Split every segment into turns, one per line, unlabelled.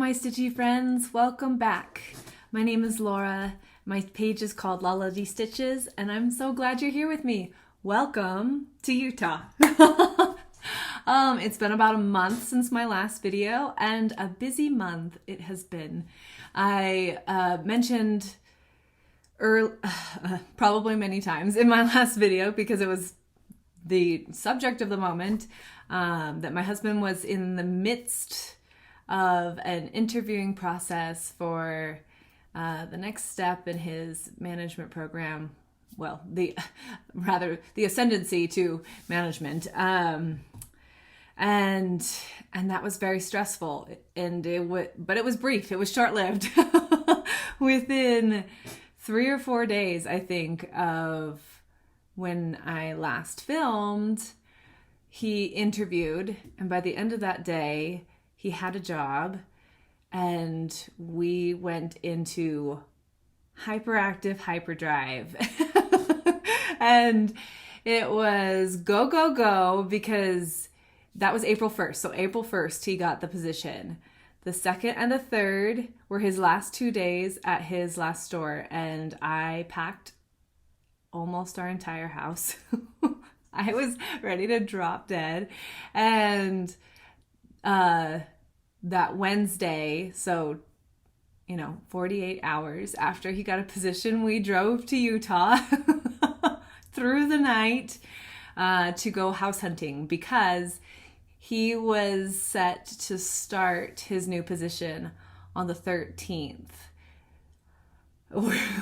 my Stitchy Friends, welcome back. My name is Laura. My page is called Laladi Stitches, and I'm so glad you're here with me. Welcome to Utah. It's been about a month since my last video, and a busy month it has been. I mentioned probably many times in my last video, because it was the subject of the moment, that my husband was in the midst of an interviewing process for the next step in his management program. Well, the ascendancy to management. And that was very stressful, and but it was brief. It was short-lived. Within 3 or 4 days, I think, of when I last filmed, he interviewed, and by the end of that day, he had a job, and we went into hyperactive hyperdrive. And it was go, go, go, because that was April 1st. So April 1st, he got the position. The 2nd and the 3rd were his last 2 days at his last store, and I packed almost our entire house. I was ready to drop dead. And that Wednesday, so 48 hours after he got a position, we drove to Utah through the night to go house hunting, because he was set to start his new position on the 13th,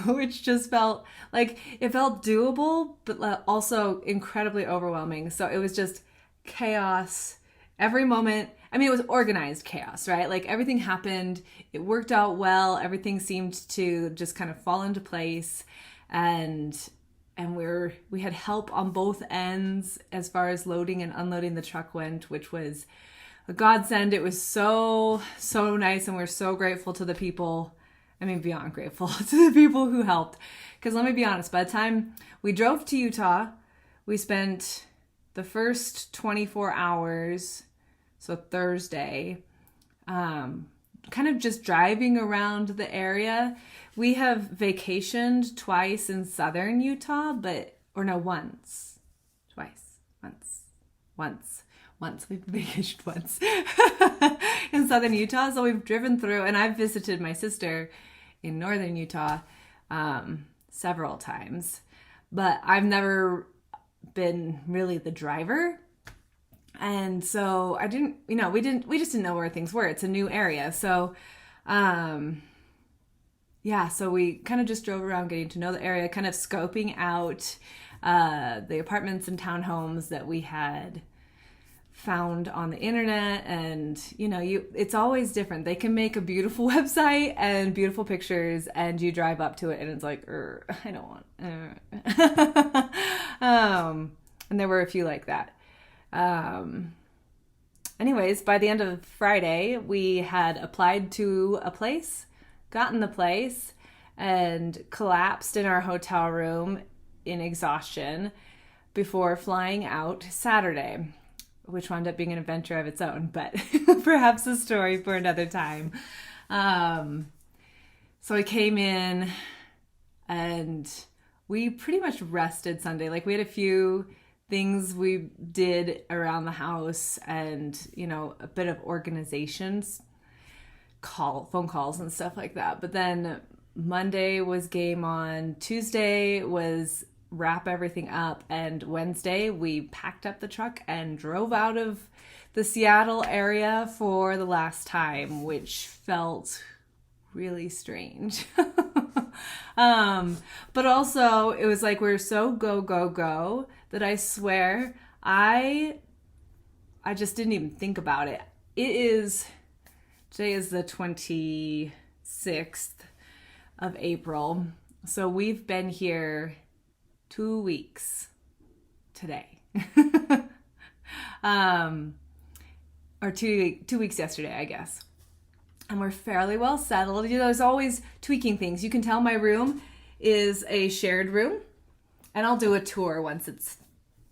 which just felt like it felt doable, but also incredibly overwhelming. So it was just chaos every moment. I mean, it was organized chaos, right? Like, everything happened, it worked out well, everything seemed to just kind of fall into place, and we had help on both ends as far as loading and unloading the truck went, which was a godsend. It was so nice, and we're so grateful to the people. I mean, beyond grateful to the people who helped. Because let me be honest, by the time we drove to Utah, we spent the first 24 hours, so Thursday, kind of just driving around the area. We have vacationed twice in southern Utah, once. We've vacationed once in southern Utah. So we've driven through, and I've visited my sister in northern Utah several times, but I've never been really the driver. And so we just didn't know where things were. It's a new area. So, so we kind of just drove around getting to know the area, kind of scoping out the apartments and townhomes that we had found on the internet. And, it's always different. They can make a beautiful website and beautiful pictures, and you drive up to it and it's like, I don't want, and there were a few like that. Anyways, by the end of Friday, we had applied to a place, gotten the place, and collapsed in our hotel room in exhaustion before flying out Saturday, which wound up being an adventure of its own, but perhaps a story for another time. So I came in, and we pretty much rested Sunday. Like, we had a few things we did around the house, and a bit of organizations, phone calls and stuff like that. But then Monday was game on, Tuesday was wrap everything up, and Wednesday we packed up the truck and drove out of the Seattle area for the last time, which felt really strange. But also it was like we were so go that I swear I just didn't even think about it. Today is the 26th of April. So we've been here 2 weeks today. Or 2 weeks yesterday, I guess. And we're fairly well settled. There's always tweaking things. You can tell my room is a shared room, and I'll do a tour once it's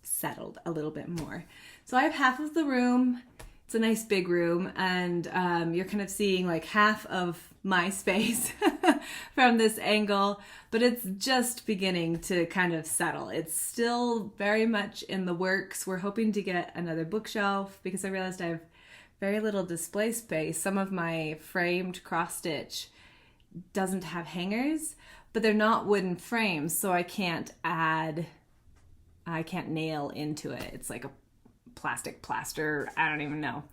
settled a little bit more. So I have half of the room It's a nice big room, and you're kind of seeing like half of my space from this angle, but it's just beginning to kind of settle. It's still very much in the works. We're hoping to get another bookshelf because I realized I have very little display space. Some of my framed cross stitch doesn't have hangers, but they're not wooden frames, so I can't nail into it. It's like a plastic plaster. I don't even know.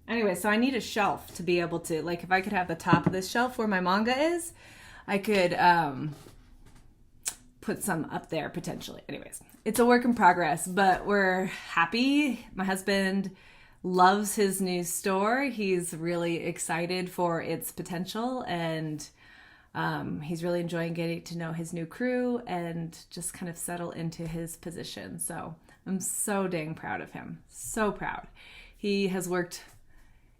Anyway, so I need a shelf to be able to, like, if I could have the top of this shelf where my manga is, I could put some up there potentially. Anyways, it's a work in progress, but we're happy. My husband loves his new store. He's really excited for its potential, and he's really enjoying getting to know his new crew and just kind of settle into his position. So I'm so dang proud of him. So proud. He has worked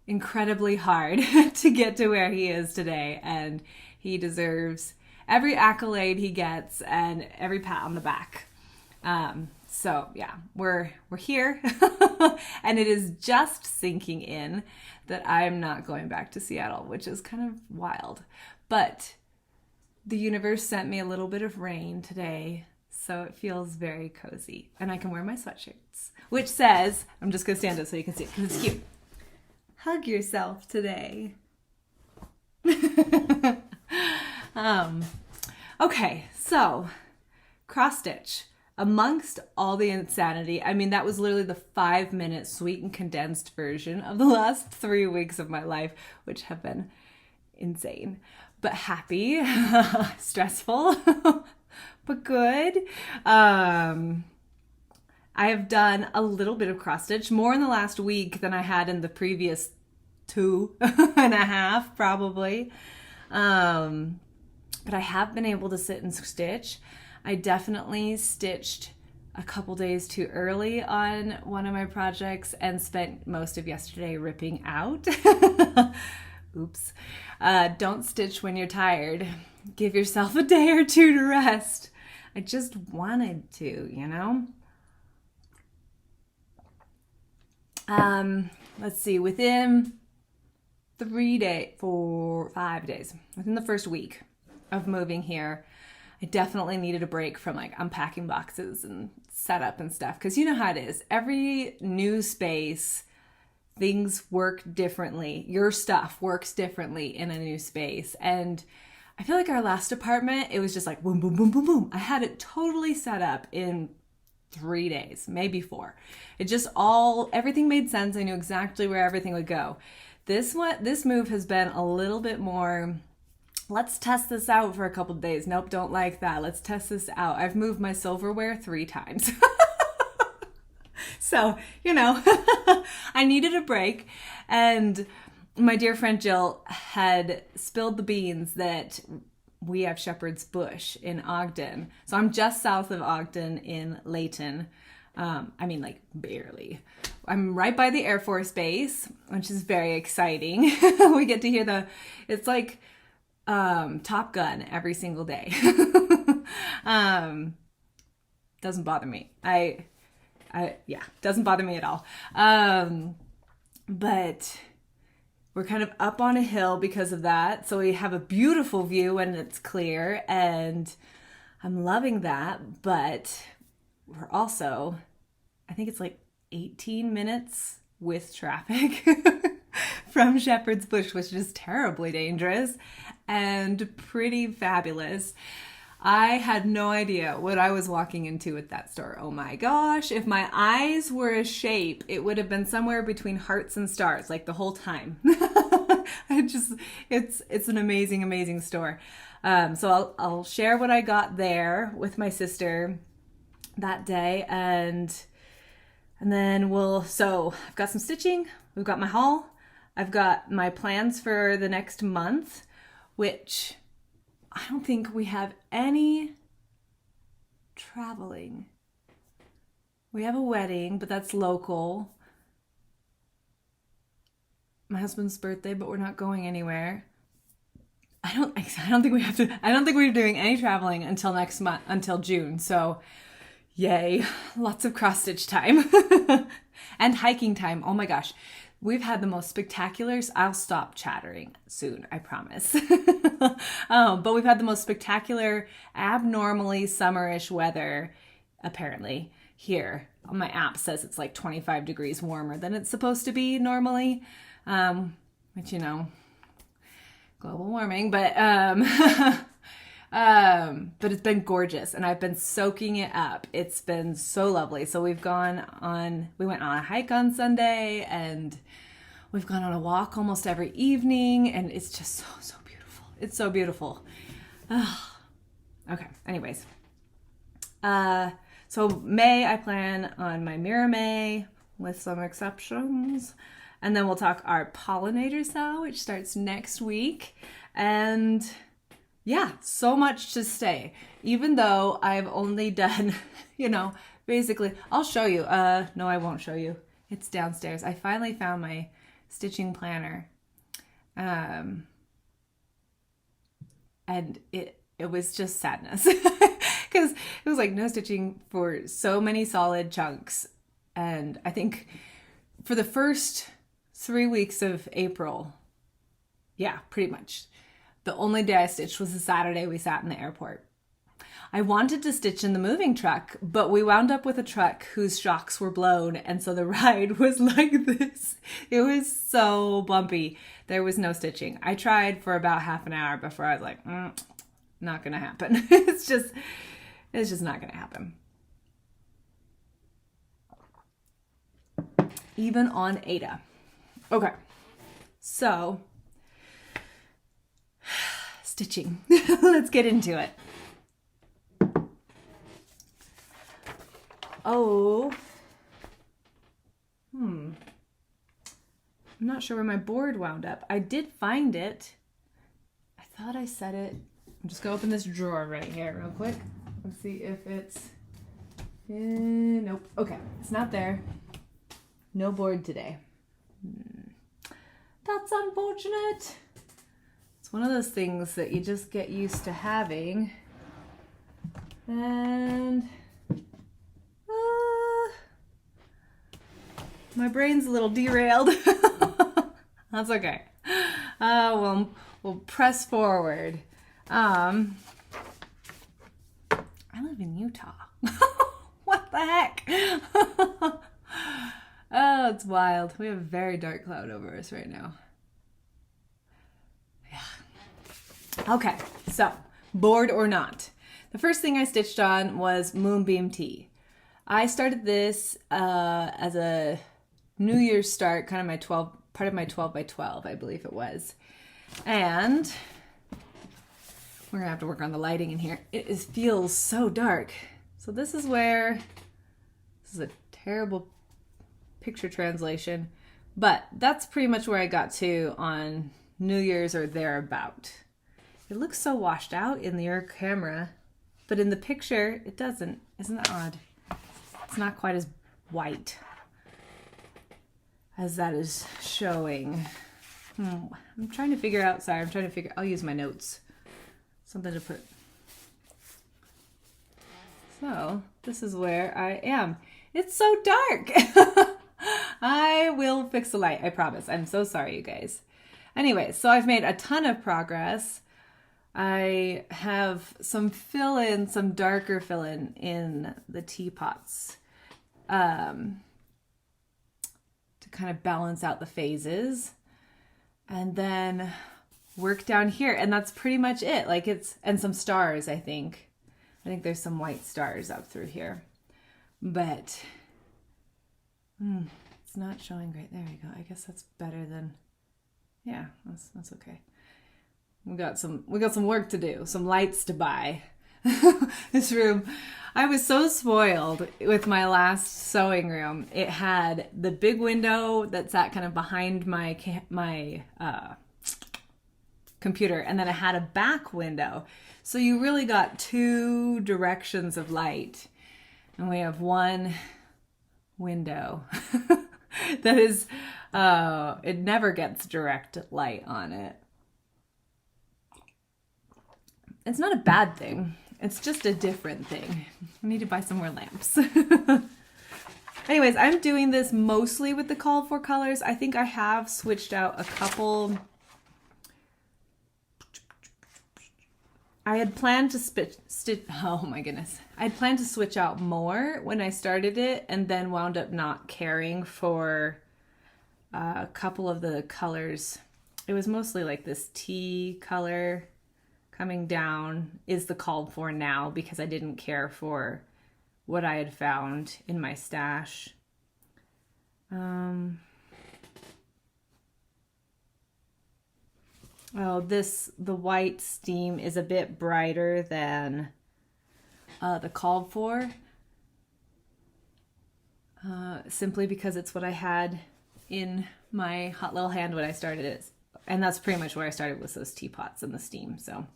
incredibly hard to get to where he is today, and he deserves every accolade he gets and every pat on the back. So yeah, we're here and it is just sinking in that I'm not going back to Seattle, which is kind of wild. But the universe sent me a little bit of rain today, so it feels very cozy. And I can wear my sweatshirts, which says, I'm just going to stand up so you can see it because it's cute. Hug yourself today. Okay, so cross stitch. Amongst all the insanity, I mean, that was literally the 5-minute sweet and condensed version of the last 3 weeks of my life, which have been insane, but happy, stressful, but good. I have done a little bit of cross stitch, more in the last week than I had in the previous 2.5 probably. But I have been able to sit and stitch. I definitely stitched a couple days too early on one of my projects and spent most of yesterday ripping out. Oops. Don't stitch when you're tired. Give yourself a day or two to rest. I just wanted to, you know? Let's see, within 5 days, within the first week of moving here, I definitely needed a break from like unpacking boxes and setup and stuff. Because you know how it is. Every new space, things work differently. Your stuff works differently in a new space. And I feel like our last apartment, it was just like boom, boom, boom, boom, boom. I had it totally set up in 3 days, maybe 4. It just everything made sense. I knew exactly where everything would go. This move has been a little bit more, let's test this out for a couple of days. Nope, don't like that. Let's test this out. I've moved my silverware 3 times. So, you know, I needed a break. And my dear friend Jill had spilled the beans that we have Shepherd's Bush in Ogden. So I'm just south of Ogden in Layton. I mean, like, barely. I'm right by the Air Force Base, which is very exciting. We get to hear it's like Top Gun every single day. Doesn't bother me. Doesn't bother me at all. But we're kind of up on a hill because of that. So we have a beautiful view when it's clear, and I'm loving that. But we're also, I think it's like 18 minutes with traffic from Shepherd's Bush, which is terribly dangerous and pretty fabulous. I had no idea what I was walking into at that store. Oh my gosh. If my eyes were a shape, it would have been somewhere between hearts and stars, like the whole time. It's an amazing, amazing store. So I'll share what I got there with my sister that day. And then so I've got some stitching. We've got my haul. I've got my plans for the next month, which I don't think we have any traveling. We have a wedding, but that's local. My husband's birthday, but we're not going anywhere. I don't think we're doing any traveling until next month, until June. So Yay, lots of cross stitch time and hiking time. Oh my gosh, we've had the most spectacular, I'll stop chattering soon, I promise. But we've had the most spectacular, abnormally summerish weather, apparently, here. My app says it's like 25 degrees warmer than it's supposed to be normally, which, you know, global warming, but it's been gorgeous and I've been soaking it up. It's been so lovely. So we went on a hike on Sunday and we've gone on a walk almost every evening and it's just so beautiful. It's so beautiful. Okay. Anyways, so May, I plan on my Mira May with some exceptions. And then we'll talk our Pollinator SAL, which starts next week. And yeah, so much to stay. Even though I've only done, you know, basically, I'll show you. No, I won't show you. It's downstairs. I finally found my stitching planner. And it was just sadness. Because it was like no stitching for so many solid chunks. And I think for the first 3 weeks of April, yeah, pretty much. The only day I stitched was the Saturday we sat in the airport. I wanted to stitch in the moving truck, but we wound up with a truck whose shocks were blown, and so the ride was like this. It was so bumpy. There was no stitching. I tried for about half an hour before I was like, not gonna happen. It's just not gonna happen. Even on Aida. Okay, so stitching. Let's get into it. Oh, I'm not sure where my board wound up. I did find it. I thought I set it. I'm just gonna open this drawer right here real quick. Let's see if it's, nope. Okay, it's not there. No board today. That's unfortunate. It's one of those things that you just get used to having. And my brain's a little derailed. That's okay. We'll press forward. I live in Utah. What the heck? Oh, it's wild. We have a very dark cloud over us right now. Yeah. Okay, so bored or not. The first thing I stitched on was Moonbeam Tea. I started this as a New Year's start, kind of part of my 12 by 12, I believe it was. And we're gonna have to work on the lighting in here. It feels so dark. So this is a terrible picture translation, but that's pretty much where I got to on New Year's or thereabout. It looks so washed out in your camera, but in the picture it doesn't. Isn't that odd? It's not quite as white as that is showing. I'm trying to figure out, I'll use my notes. Something to put. So this is where I am. It's so dark. I will fix the light, I promise. I'm so sorry, you guys. Anyway, so I've made a ton of progress. I have some fill-in, some darker fill-in in the teapots to kind of balance out the phases. And then work down here. And that's pretty much it. And some stars, I think. I think there's some white stars up through here. But it's not showing great. There we go. I guess that's better than, yeah, that's okay. We got some work to do, some lights to buy. This room, I was so spoiled with my last sewing room. It had the big window that sat kind of behind my computer, and then it had a back window. So you really got two directions of light. And we have one window that is, it never gets direct light on it. It's not a bad thing. It's just a different thing. I need to buy some more lamps. Anyways, I'm doing this mostly with the called for colors. I think I have switched out a couple. I had planned to oh my goodness. I had planned to switch out more when I started it and then wound up not caring for a couple of the colors. It was mostly like this tea color coming down is the called for now because I didn't care for what I had found in my stash. Oh, the white steam is a bit brighter than the called for. Simply because it's what I had in my hot little hand when I started it. And that's pretty much where I started with those teapots and the steam. So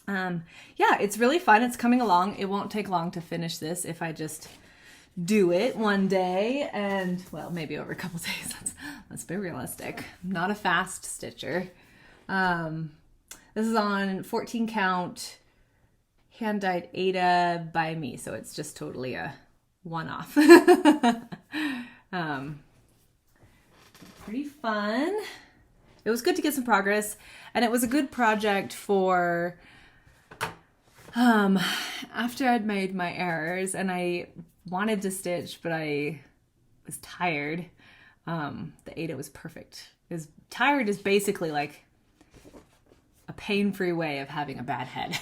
yeah, it's really fun. It's coming along. It won't take long to finish this if I just do it one day and, well, maybe over a couple days. Let's be realistic. I'm not a fast stitcher. This is on 14 count hand dyed Aida by me. So it's just totally a one-off. Pretty fun. It was good to get some progress, and it was a good project for after I'd made my errors and I wanted to stitch, but I was tired. The Aida was perfect. Tired is basically like a pain-free way of having a bad head.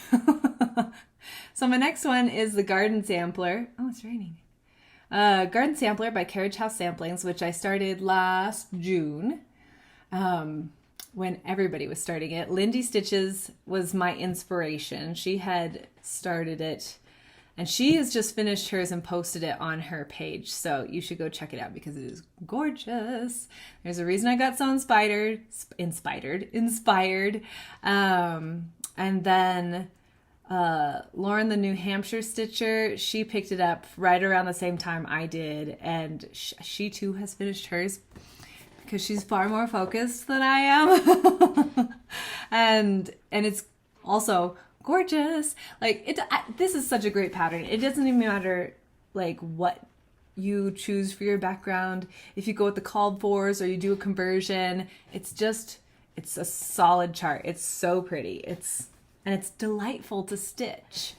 So my next one is the Garden Sampler. Oh, it's raining. Garden Sampler by Carriage House Samplings, which I started last June. When everybody was starting it. Lindy Stitches was my inspiration. She had started it and she has just finished hers and posted it on her page. So you should go check it out because it is gorgeous. There's a reason I got so inspired. And then Lauren, the New Hampshire Stitcher, she picked it up right around the same time I did. And she too has finished hers, because she's far more focused than I am. and it's also gorgeous. Like this is such a great pattern. It doesn't even matter like what you choose for your background. If you go with the called fors or you do a conversion, it's a solid chart. It's so pretty. And it's delightful to stitch.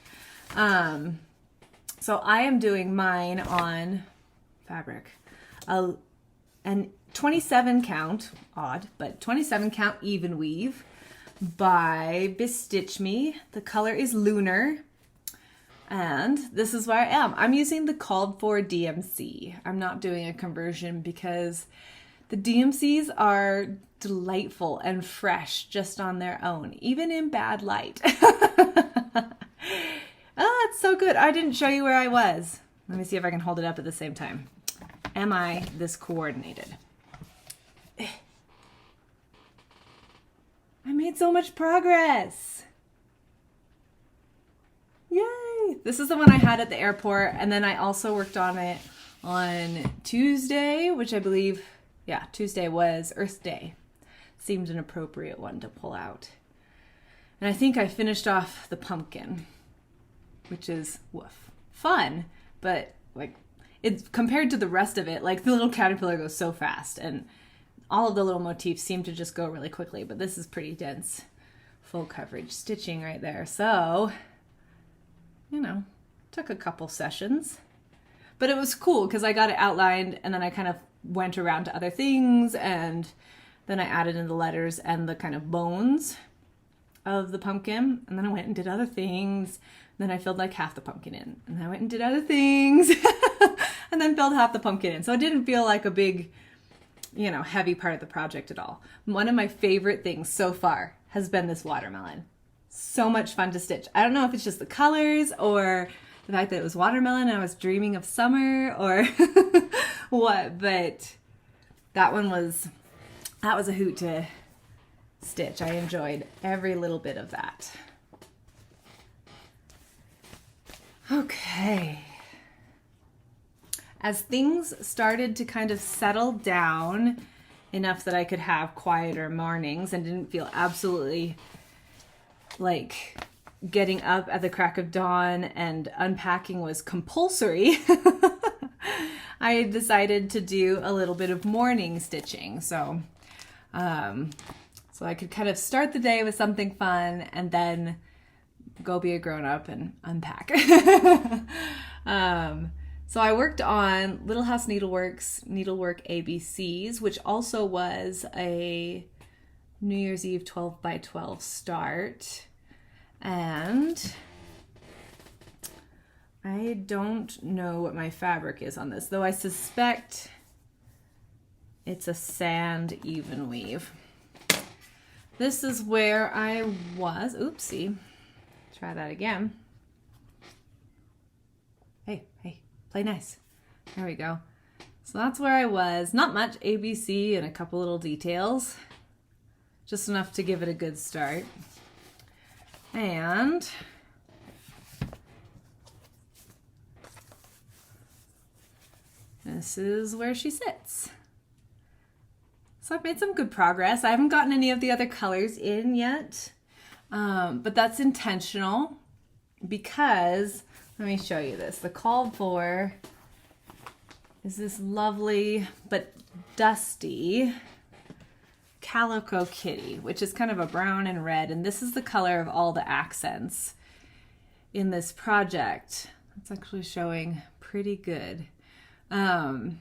So I am doing mine on fabric. And 27 count, odd, but 27 count Evenweave by Bestitchme. The color is Lunar. And this is where I am. I'm using the called for DMC. I'm not doing a conversion because the DMCs are delightful and fresh just on their own, even in bad light. Oh, it's so good. I didn't show you where I was. Let me see if I can hold it up at the same time. Am I this coordinated? I made so much progress. Yay! This is the one I had at the airport, and then I also worked on it on Tuesday, which I believe, yeah, Tuesday was Earth Day. Seemed an appropriate one to pull out. And I think I finished off the pumpkin, which is fun, but like it's compared to the rest of it, like the little caterpillar goes so fast and all of the little motifs seem to just go really quickly, but this is pretty dense, full coverage stitching right there. So, you know, took a couple sessions, but it was cool because I got it outlined and then I kind of went around to other things, and then I added in the letters and the kind of bones of the pumpkin, and then I went and did other things. And then I filled like half the pumpkin in, and then I went and did other things and then filled half the pumpkin in. So it didn't feel like a big, you know, heavy part of the project at all. One of my favorite things so far has been this watermelon. So much fun to stitch. I don't know if it's just the colors or the fact that it was watermelon and I was dreaming of summer or what, but that was a hoot to stitch. I enjoyed every little bit of that. Okay. As things started to kind of settle down enough that I could have quieter mornings and didn't feel absolutely like getting up at the crack of dawn and unpacking was compulsory, I decided to do a little bit of morning stitching. So I could kind of start the day with something fun and then go be a grown-up and unpack. So I worked on Littlehouse Needleworks Needlework ABCs, which also was a New Year's Eve 12 by 12 start. And I don't know what my fabric is on this, though I suspect it's a sand Evenweave. This is where I was. Oopsie. Try that again. Hey, play nice. There we go. So that's where I was. Not much, ABC and a couple little details. Just enough to give it a good start. And this is where she sits. So I've made some good progress. I haven't gotten any of the other colors in yet, but that's intentional because, let me show you this. The called for is this lovely but dusty Calico Kitty, which is kind of a brown and red, and this is the color of all the accents in this project. It's actually showing pretty good. And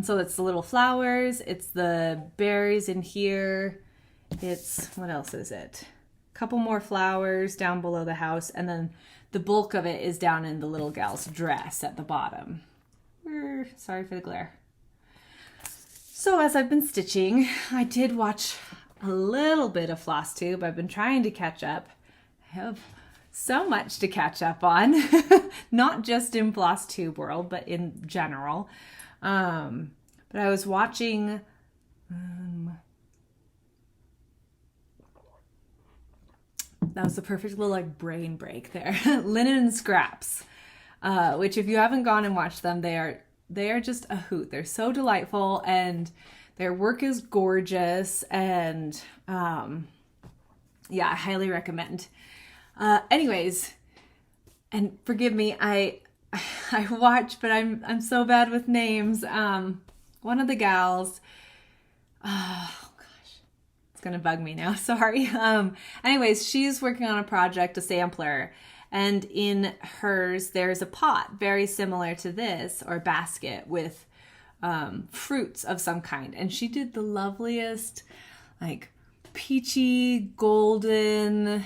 so it's the little flowers, it's the berries in here, it's, what else is it? A couple more flowers down below the house, and then the bulk of it is down in the little gal's dress at the bottom. Sorry for the glare. So as I've been stitching, I did watch a little bit of Flosstube. I've been trying to catch up. I have so much to catch up on, not just in Flosstube world, but in general. But I was watching, that was the perfect little like brain break there. Linen Scraps, which if you haven't gone and watched them, they are just a hoot. They're so delightful and their work is gorgeous, and yeah, I highly recommend. Anyways, and forgive me, I watch, but I'm so bad with names. One of the gals, oh gosh, it's gonna bug me now, sorry. Anyways, she's working on a project, a sampler, and in hers there's a pot very similar to this, or basket, with fruits of some kind, and she did the loveliest like peachy golden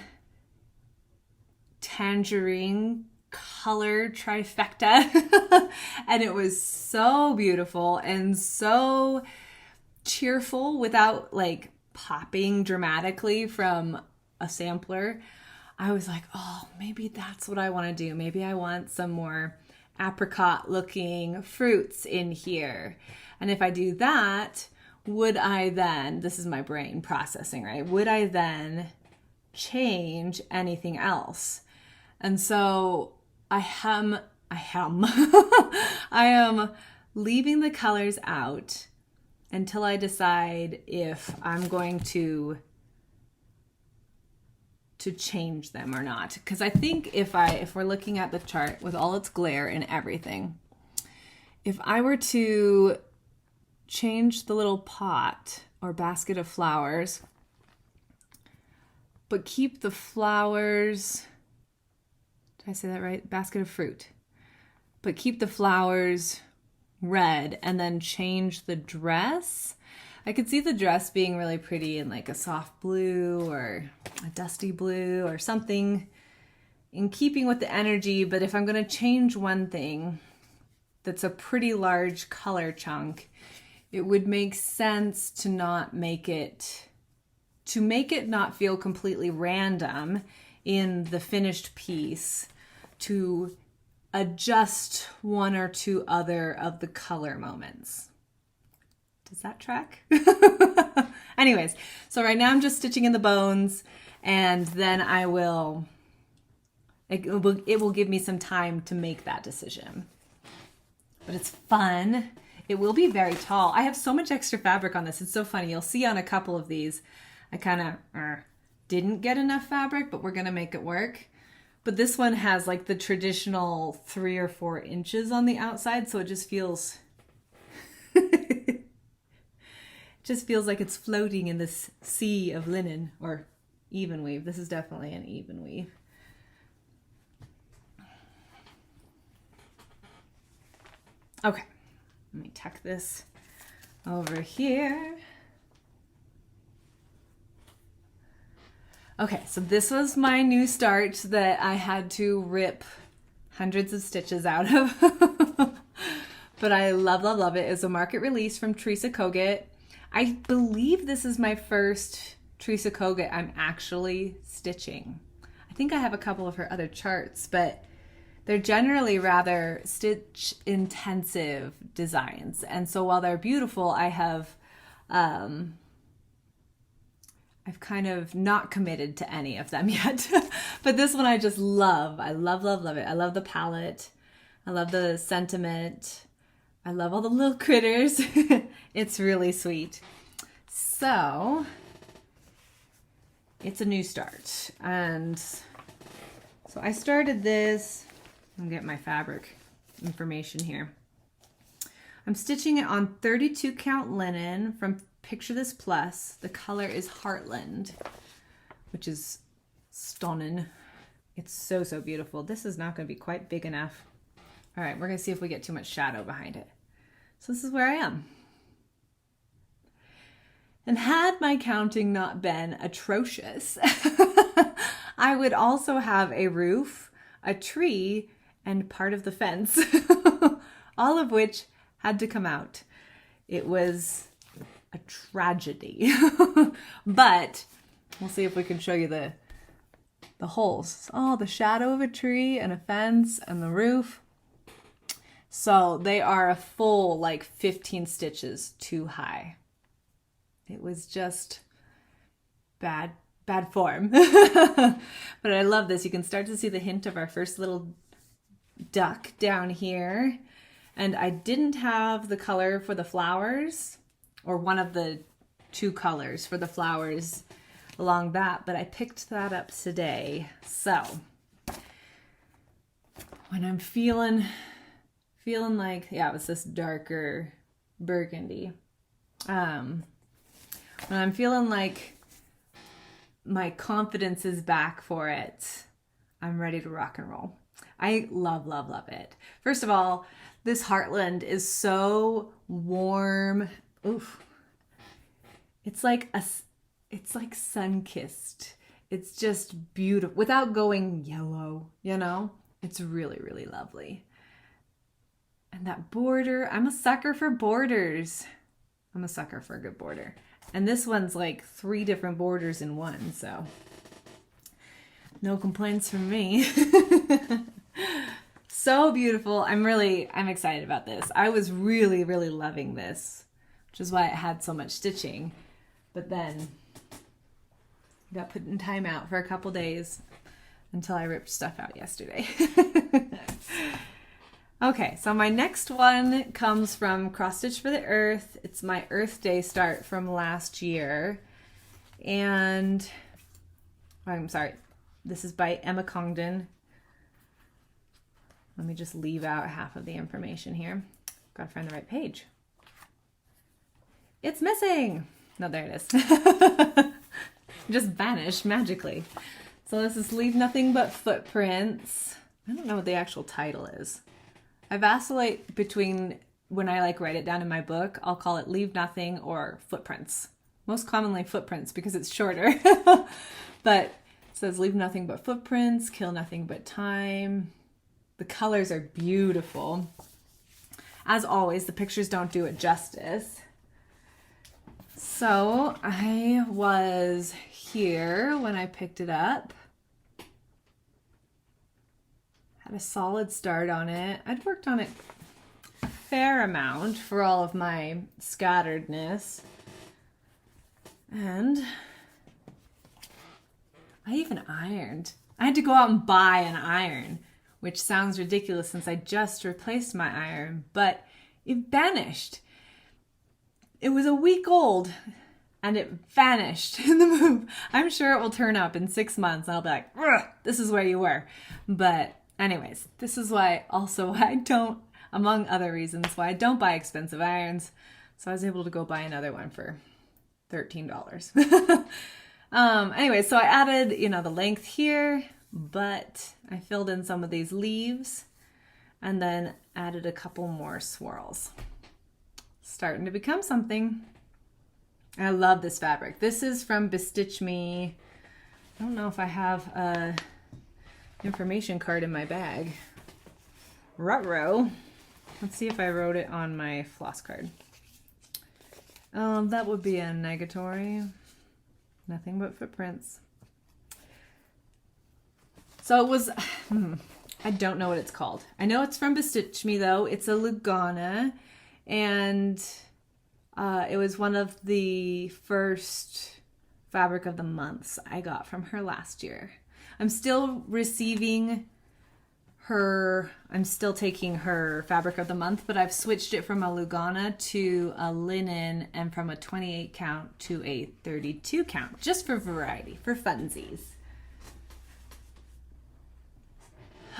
tangerine color trifecta and it was so beautiful and so cheerful without like popping dramatically from a sampler. I was like, oh, maybe that's what I want to do. Maybe I want some more apricot looking fruits in here. And if I do that, would I then, this is my brain processing, right? Would I then change anything else? And so I am leaving the colors out until I decide if I'm going to change them or not. Because I think if we're looking at the chart with all its glare and everything, if I were to change the little pot or basket of flowers, but keep the flowers, did I say that right? Basket of fruit. But keep the flowers red and then change the dress. I could see the dress being really pretty in like a soft blue or a dusty blue or something in keeping with the energy. But if I'm going to change one thing that's a pretty large color chunk, it would make sense to not make it, not feel completely random in the finished piece, to adjust one or two other of the color moments. Does that track? Anyways, so right now I'm just stitching in the bones, and then it will give me some time to make that decision. But it's fun. It will be very tall. I have so much extra fabric on this. It's so funny. You'll see on a couple of these, I kind of didn't get enough fabric, but we're gonna make it work. But this one has like the traditional 3 or 4 inches on the outside, so it just feels just feels like it's floating in this sea of linen or Evenweave. This is definitely an Evenweave. Okay, let me tuck this over here. Okay, so this was my new start that I had to rip hundreds of stitches out of. But I love, love, love it. It's a market release from Teresa Kogut. I believe this is my first Teresa Kogut I'm actually stitching. I think I have a couple of her other charts, but they're generally rather stitch intensive designs. And so while they're beautiful, I've kind of not committed to any of them yet. But this one I just love. I love, love, love it. I love the palette. I love the sentiment. I love all the little critters. It's really sweet. So it's a new start. And so I started this. I'm gonna get my fabric information here. I'm stitching it on 32 count linen from Picture This Plus. The color is Heartland, which is stunning. It's so, so beautiful. This is not going to be quite big enough. All right, we're going to see if we get too much shadow behind it. So this is where I am. And had my counting not been atrocious, I would also have a roof, a tree, and part of the fence, all of which had to come out. It was a tragedy. But we'll see if we can show you the holes. Oh, the shadow of a tree and a fence and the roof. So they are a full like 15 stitches too high. It was just bad form. But I love this. You can start to see the hint of our first little duck down here. And I didn't have the color for the flowers, or one of the 2 colors for the flowers along that, but I picked that up today. So when I'm feeling like, yeah, it was this darker burgundy. When I'm feeling like my confidence is back for it, I'm ready to rock and roll. I love, love, love it. First of all, this Heartland is so warm. Oof. It's like sun-kissed. It's just beautiful without going yellow, you know? It's really, really lovely. And that border, I'm a sucker for borders. I'm a sucker for a good border. And this one's like 3 different borders in one, so no complaints from me. So beautiful. I'm excited about this. I was really, really loving this, which is why it had so much stitching. But then got put in timeout for a couple days until I ripped stuff out yesterday. Okay, so my next one comes from Cross Stitch for the Earth. It's my Earth Day start from last year. And I'm sorry, this is by Emma Congdon. Let me just leave out half of the information here. Gotta find the right page. It's missing. No, there it is. Just vanished magically. So this is Leave Nothing But Footprints. I don't know what the actual title is. I vacillate between, when I like write it down in my book, I'll call it Leave Nothing or Footprints. Most commonly Footprints because it's shorter. But it says Leave Nothing But Footprints, Kill Nothing But Time. The colors are beautiful. As always, the pictures don't do it justice. So I was here when I picked it up. Had a solid start on it. I'd worked on it a fair amount for all of my scatteredness. And I even ironed. I had to go out and buy an iron, which sounds ridiculous since I just replaced my iron, but it vanished. It was a week old and it vanished in the move. I'm sure it will turn up in 6 months and I'll be like, this is where you were. But anyways, this is why I don't, among other reasons, why I don't buy expensive irons. So I was able to go buy another one for $13. Anyway, so I added, the length here, but I filled in some of these leaves and then added a couple more swirls. Starting to become something. I love this fabric. This is from Bestitchme. I don't know if I have a information card in my bag. Ruh-roh. Let's see if I wrote it on my floss card. That would be a negatory. Nothing but footprints. So it was, I don't know what it's called. I know it's from Bestitchme though. It's a Lugana, and it was one of the first fabric of the months I got from her last year. I'm still receiving her, I'm still taking her fabric of the month, but I've switched it from a Lugana to a linen and from a 28 count to a 32 count, just for variety, for funsies.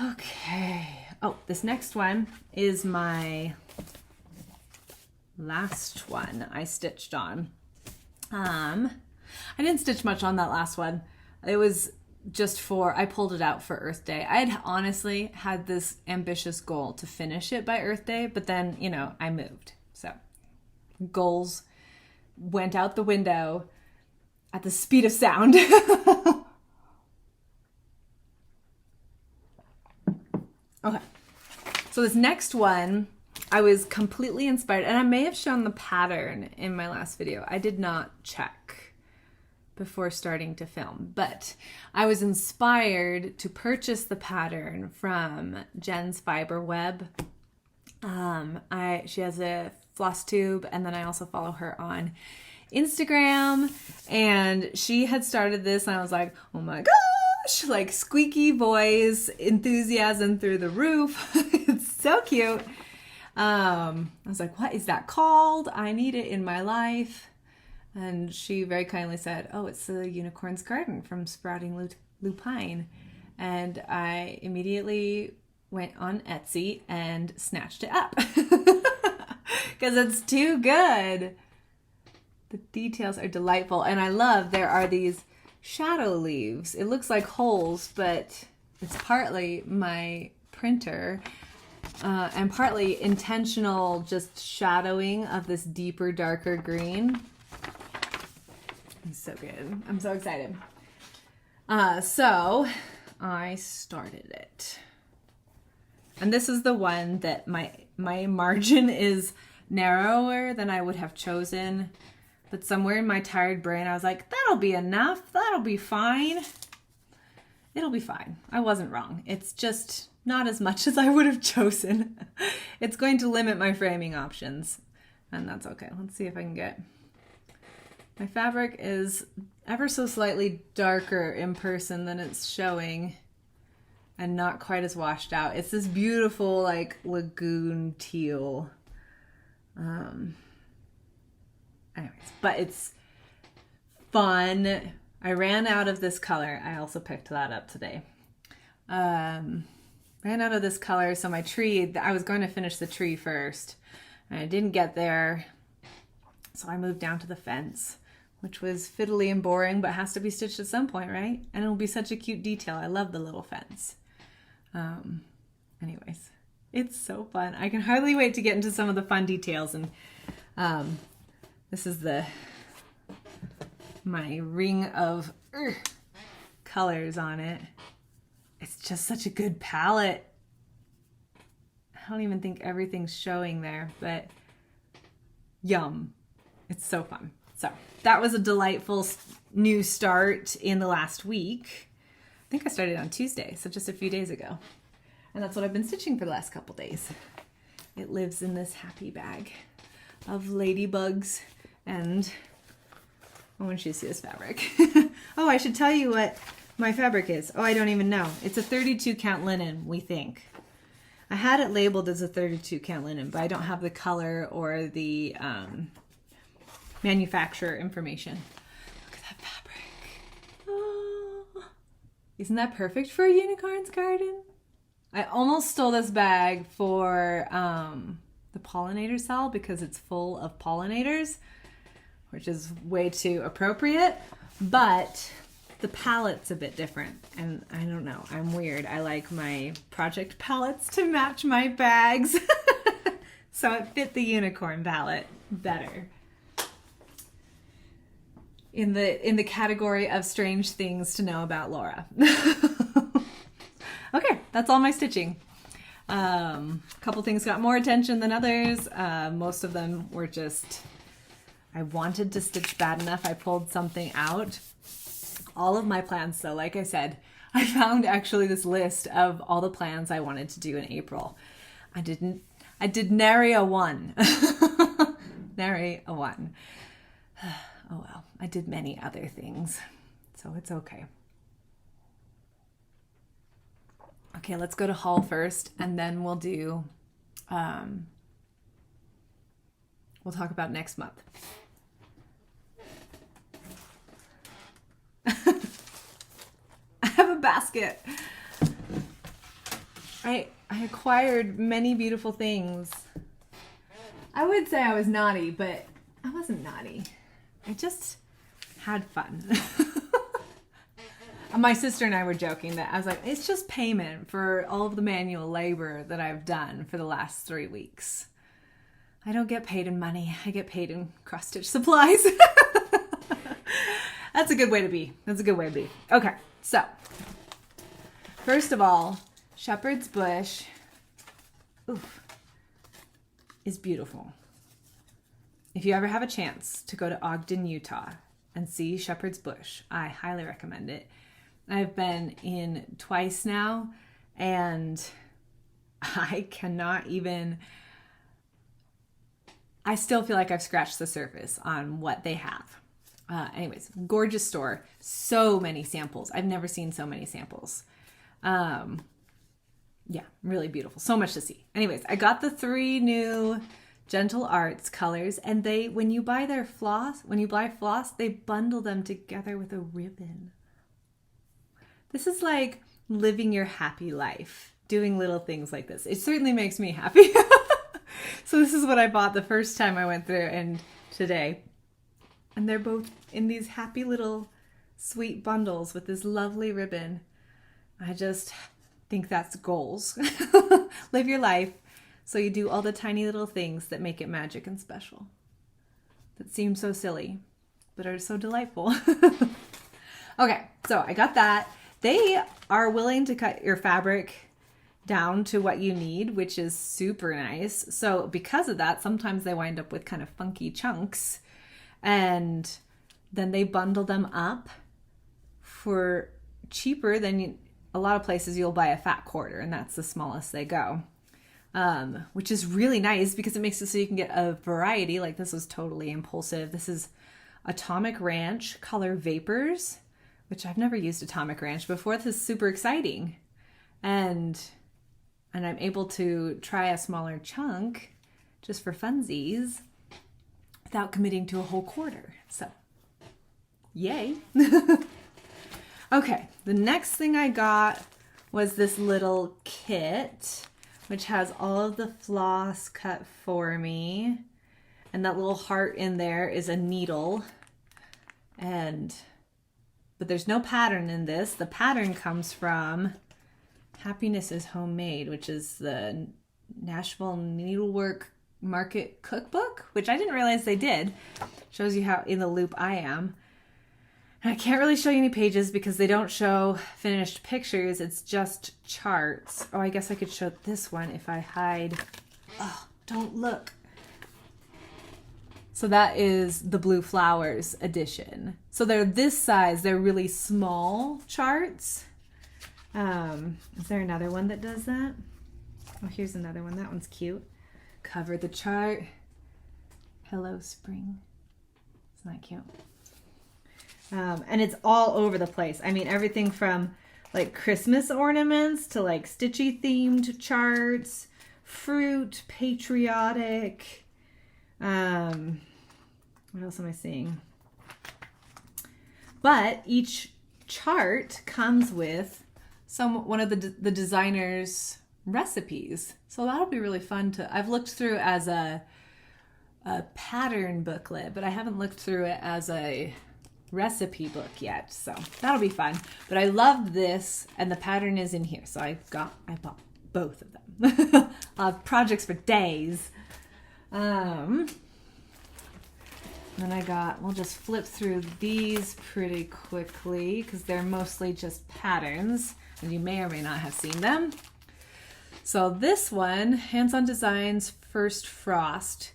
Okay. Oh, this next one is my last one I stitched on. I didn't stitch much on that last one. It was just I pulled it out for Earth Day. I had honestly had this ambitious goal to finish it by Earth Day, but then, I moved. So goals went out the window at the speed of sound. Okay. So this next one, I was completely inspired, and I may have shown the pattern in my last video. I did not check before starting to film, but I was inspired to purchase the pattern from Jen's Fiber Web. She has a Flosstube, and then I also follow her on Instagram, and she had started this, and I was like, oh my gosh, like squeaky voice, enthusiasm through the roof. It's so cute. I was like, what is that called? I need it in my life. And she very kindly said, oh, it's the Unicorn's Garden from Sprouting Lupine. And I immediately went on Etsy and snatched it up because it's too good. The details are delightful. And I love there are these shadow leaves. It looks like holes, but it's partly my printer and partly intentional just shadowing of this deeper, darker green. It's so good. I'm so excited. So I started it. And this is the one that my margin is narrower than I would have chosen. But somewhere in my tired brain, I was like, that'll be enough. That'll be fine. It'll be fine. I wasn't wrong. It's just not as much as I would have chosen. It's going to limit my framing options. And that's okay. Let's see if I can get... My fabric is ever so slightly darker in person than it's showing and not quite as washed out. It's this beautiful like lagoon teal. Anyways, but it's fun. I ran out of this color. I also picked that up today. Ran out of this color, so my tree, I was going to finish the tree first and I didn't get there. So I moved down to the fence, which was fiddly and boring, but has to be stitched at some point, right? And it'll be such a cute detail. I love the little fence. Anyways, it's so fun. I can hardly wait to get into some of the fun details. And this is my ring of colors on it. It's just such a good palette. I don't even think everything's showing there, but yum. It's so fun. So that was a delightful new start in the last week. I think I started on Tuesday, so just a few days ago. And that's what I've been stitching for the last couple days. It lives in this happy bag of ladybugs and I want you to see this fabric. Oh, I should tell you what my fabric is. Oh, I don't even know. It's a 32 count linen, we think. I had it labeled as a 32 count linen, but I don't have the color or the manufacturer information. Look at that fabric. Oh, isn't that perfect for a unicorn's garden? I almost stole this bag for the Pollinator SAL because it's full of pollinators, which is way too appropriate, but the palette's a bit different, and I don't know, I'm weird. I like my project palettes to match my bags, so it fit the unicorn palette better. In the category of strange things to know about Laura. Okay, that's all my stitching. A couple things got more attention than others. Most of them were just, I wanted to stitch bad enough. I pulled something out. All of my plans, so like I said, I found actually this list of all the plans I wanted to do in April. I did nary a one. Nary a one. Oh well, I did many other things, so it's okay. Okay, let's go to haul first, and then we'll do, we'll talk about next month. I have a basket. I acquired many beautiful things. I would say I was naughty, but I wasn't naughty. I just had fun. My sister and I were joking that I was like, it's just payment for all of the manual labor that I've done for the last 3 weeks. I don't get paid in money. I get paid in cross-stitch supplies. That's a good way to be. That's a good way to be. Okay, so first of all, Shepherd's Bush is beautiful. If you ever have a chance to go to Ogden, Utah and see Shepherd's Bush, I highly recommend it. I've been in twice now, and I cannot even, I still feel like I've scratched the surface on what they have. Anyways, gorgeous store. So many samples. I've never seen so many samples. Yeah, really beautiful. So much to see. Anyways, I got the 3 new Gentle Arts colors, and when you buy floss, they bundle them together with a ribbon. This is like living your happy life, doing little things like this. It certainly makes me happy. So this is what I bought the first time I went through, and today. And they're both in these happy little sweet bundles with this lovely ribbon. I just think that's goals. Live your life so you do all the tiny little things that make it magic and special. That seem so silly, but are so delightful. Okay, so I got that. They are willing to cut your fabric down to what you need, which is super nice. So because of that, sometimes they wind up with kind of funky chunks, and then they bundle them up for cheaper than a lot of places. You'll buy a fat quarter, and that's the smallest they go, which is really nice because it makes it so you can get a variety. Like this was totally impulsive. This is Atomic Ranch Color Vapors, which I've never used Atomic Ranch before. This is super exciting. And I'm able to try a smaller chunk just for funsies without committing to a whole quarter. So, yay. Okay, the next thing I got was this little kit, which has all of the floss cut for me. And that little heart in there is a needle. But there's no pattern in this. The pattern comes from Happiness is Homemade, which is the Nashville Needlework Market Cookbook, which I didn't realize they did. Shows you how in the loop I am. And I can't really show you any pages because they don't show finished pictures. It's just charts. Oh, I guess I could show this one if I hide. Oh, don't look. So that is the Blue Flowers edition. So they're this size. They're really small charts. Is there another one that does that? Oh, here's another one. That one's cute. Cover the chart. Hello, spring. Isn't that cute? And it's all over the place. I mean, everything from like Christmas ornaments to like Stitchy themed charts, fruit, patriotic, What else am I seeing? But each chart comes with one of the designer's recipes. So that'll be really fun to, I've looked through as a pattern booklet, but I haven't looked through it as a recipe book yet. So that'll be fun. But I loved this, and the pattern is in here. So I bought both of them. I'll have projects for days. Then we'll just flip through these pretty quickly because they're mostly just patterns and you may or may not have seen them. So this one, Hands-On Designs First Frost.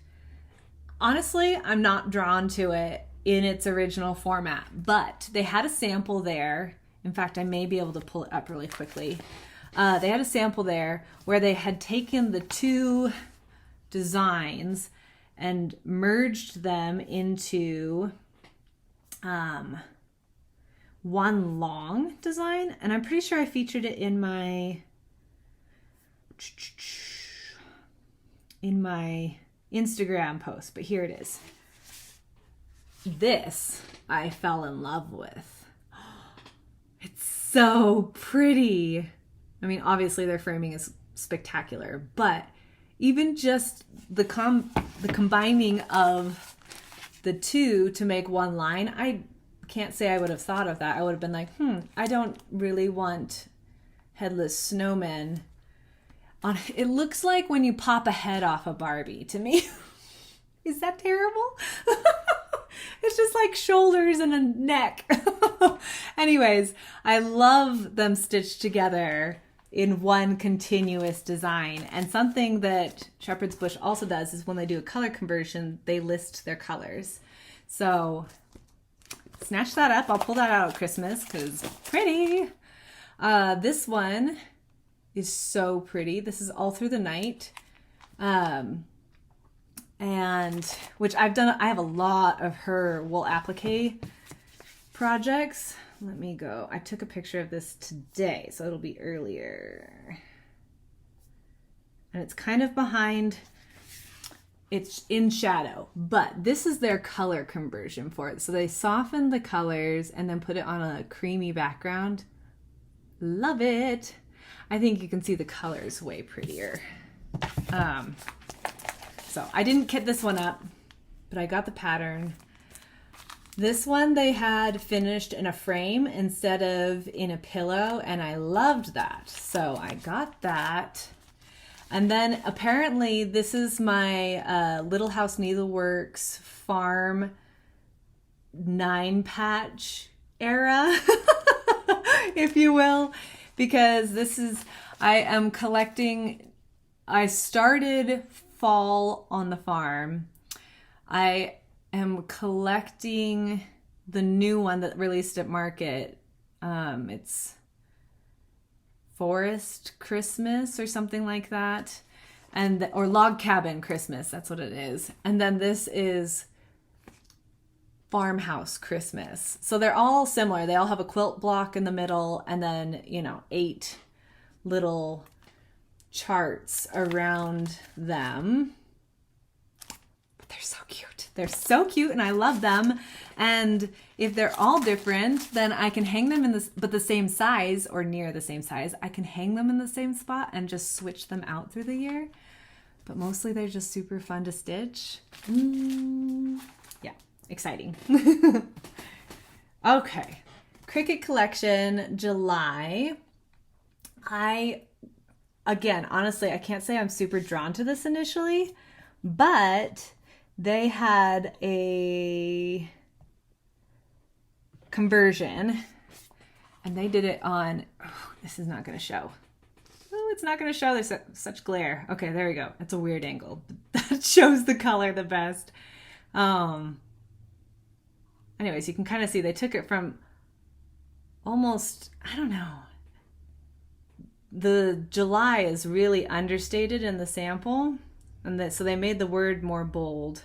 Honestly, I'm not drawn to it in its original format, but they had a sample there. In fact, I may be able to pull it up really quickly. They had a sample there where they had taken the two designs and merged them into one long design. And I'm pretty sure I featured it in my Instagram post, but here it is. This I fell in love with. It's so pretty. I mean, obviously their framing is spectacular, but even just the combining of the two to make one line, I can't say I would have thought of that. I would have been like, I don't really want headless snowmen on. It looks like when you pop a head off a Barbie to me. Is that terrible? It's just like shoulders and a neck. Anyways, I love them stitched together in one continuous design. And something that Shepherd's Bush also does is when they do a color conversion, they list their colors. So snatch that up. I'll pull that out at Christmas because pretty. This one is so pretty. This is All Through the Night. And which I've done, I have a lot of her wool applique projects. Let me go. I took a picture of this today, so it'll be earlier. And it's kind of behind, it's in shadow, but this is their color conversion for it. So they softened the colors and then put it on a creamy background. Love it. I think you can see the colors way prettier. So I didn't kit this one up, but I got the pattern. This one they had finished in a frame instead of in a pillow, and I loved that. So I got that. And then apparently this is my Littlehouse Needleworks farm 9-patch era, if you will, because this is, I am collecting, I started fall on the farm. I am collecting the new one that released at market. It's Forest Christmas or something like that, and or Log Cabin Christmas, that's what it is. And then this is Farmhouse Christmas. So they're all similar. They all have a quilt block in the middle and then, 8 little charts around them. But they're so cute. They're so cute and I love them. And if they're all different, then I can hang them in this, but the same size or near the same size, I can hang them in the same spot and just switch them out through the year. But mostly they're just super fun to stitch. Yeah, exciting. Okay, Cricut Collection, July. Again, honestly, I can't say I'm super drawn to this initially, but they had a conversion and they did it on, this is not going to show. Oh, it's not going to show. There's such glare. Okay, there we go. It's a weird angle. That shows the color the best. Anyways, you can kind of see they took it from almost, I don't know. The July is really understated in the sample, and so they made the word more bold.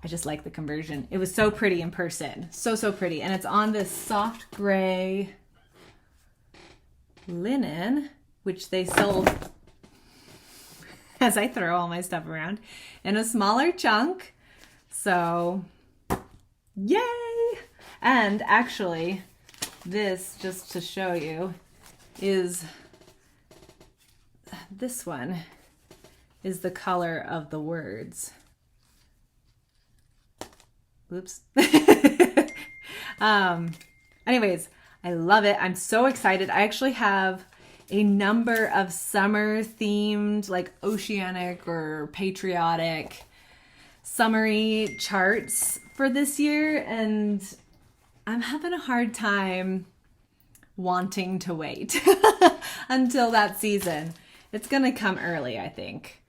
I just like the conversion. It was so pretty in person. So pretty. And it's on this soft gray linen, which they sold, as I throw all my stuff around, in a smaller chunk. So, yay! And actually, this, just to show you, is this one is the color of the words. Oops. Anyways, I love it. I'm so excited. I actually have a number of summer themed, like oceanic or patriotic summery charts for this year, and I'm having a hard time wanting to wait until that season. It's gonna come early, I think.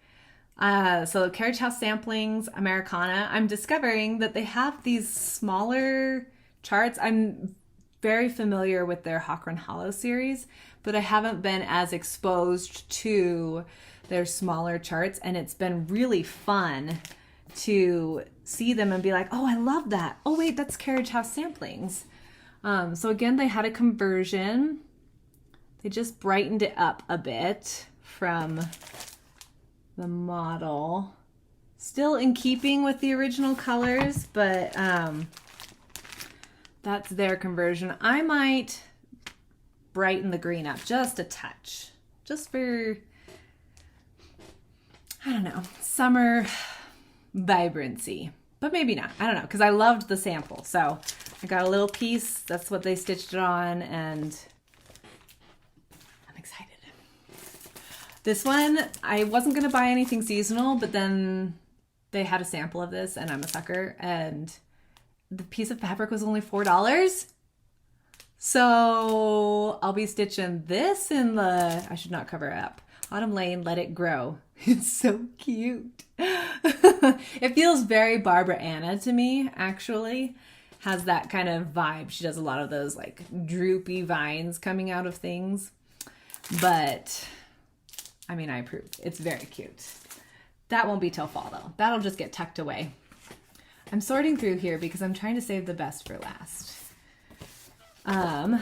So Carriage House Samplings Americana, I'm discovering that they have these smaller charts. I'm very familiar with their Hawk Run Hollow series, but I haven't been as exposed to their smaller charts, and it's been really fun to see them and be like, oh, I love that. Oh wait, that's Carriage House Samplings. So again, they had a conversion. They just brightened it up a bit from the model. Still in keeping with the original colors, but that's their conversion. I might brighten the green up just a touch, just for, I don't know, summer vibrancy, but maybe not. I don't know, because I loved the sample. So I got a little piece. That's what they stitched it on, and I'm excited. This one, I wasn't going to buy anything seasonal, but then they had a sample of this, and I'm a sucker, and the piece of fabric was only $4. So I'll be stitching this in the, I should not cover it up, Autumn Lane, Let It Grow. It's so cute. It feels very Barbara Anna to me, actually. Has that kind of vibe. She does a lot of those like droopy vines coming out of things. But, I mean, I approve. It's very cute. That won't be till fall though. That'll just get tucked away. I'm sorting through here because I'm trying to save the best for last. Don't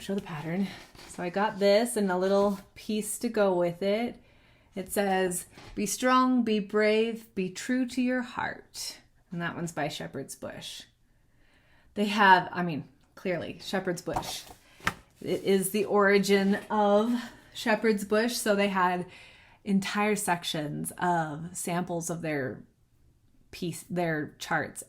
show the pattern. So I got this and a little piece to go with it. It says, be strong, be brave, be true to your heart. And that one's by Shepherd's Bush. They have, I mean, clearly Shepherd's Bush. It is the origin of Shepherd's Bush. So they had entire sections of samples of their charts.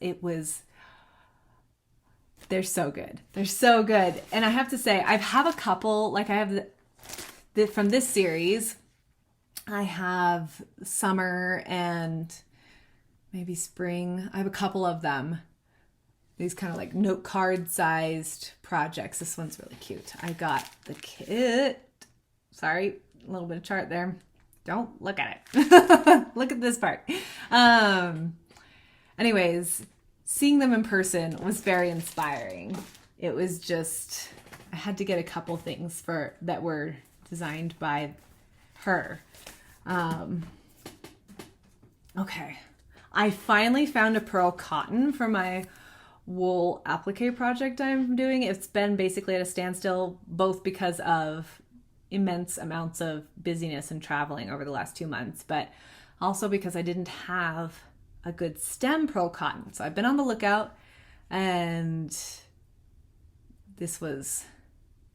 They're so good. They're so good. And I have to say, I have a couple, like I have from this series, I have summer and maybe spring. I have a couple of them. These kind of like note card sized projects. This one's really cute. I got the kit. Sorry, a little bit of chart there. Don't look at it. Look at this part. Anyways, seeing them in person was very inspiring. It was just, I had to get a couple things that were designed by her. Okay. I finally found a pearl cotton for my wool applique project I'm doing. It's been basically at a standstill, both because of immense amounts of busyness and traveling over the last 2 months, but also because I didn't have a good stem pearl cotton. So I've been on the lookout, and this was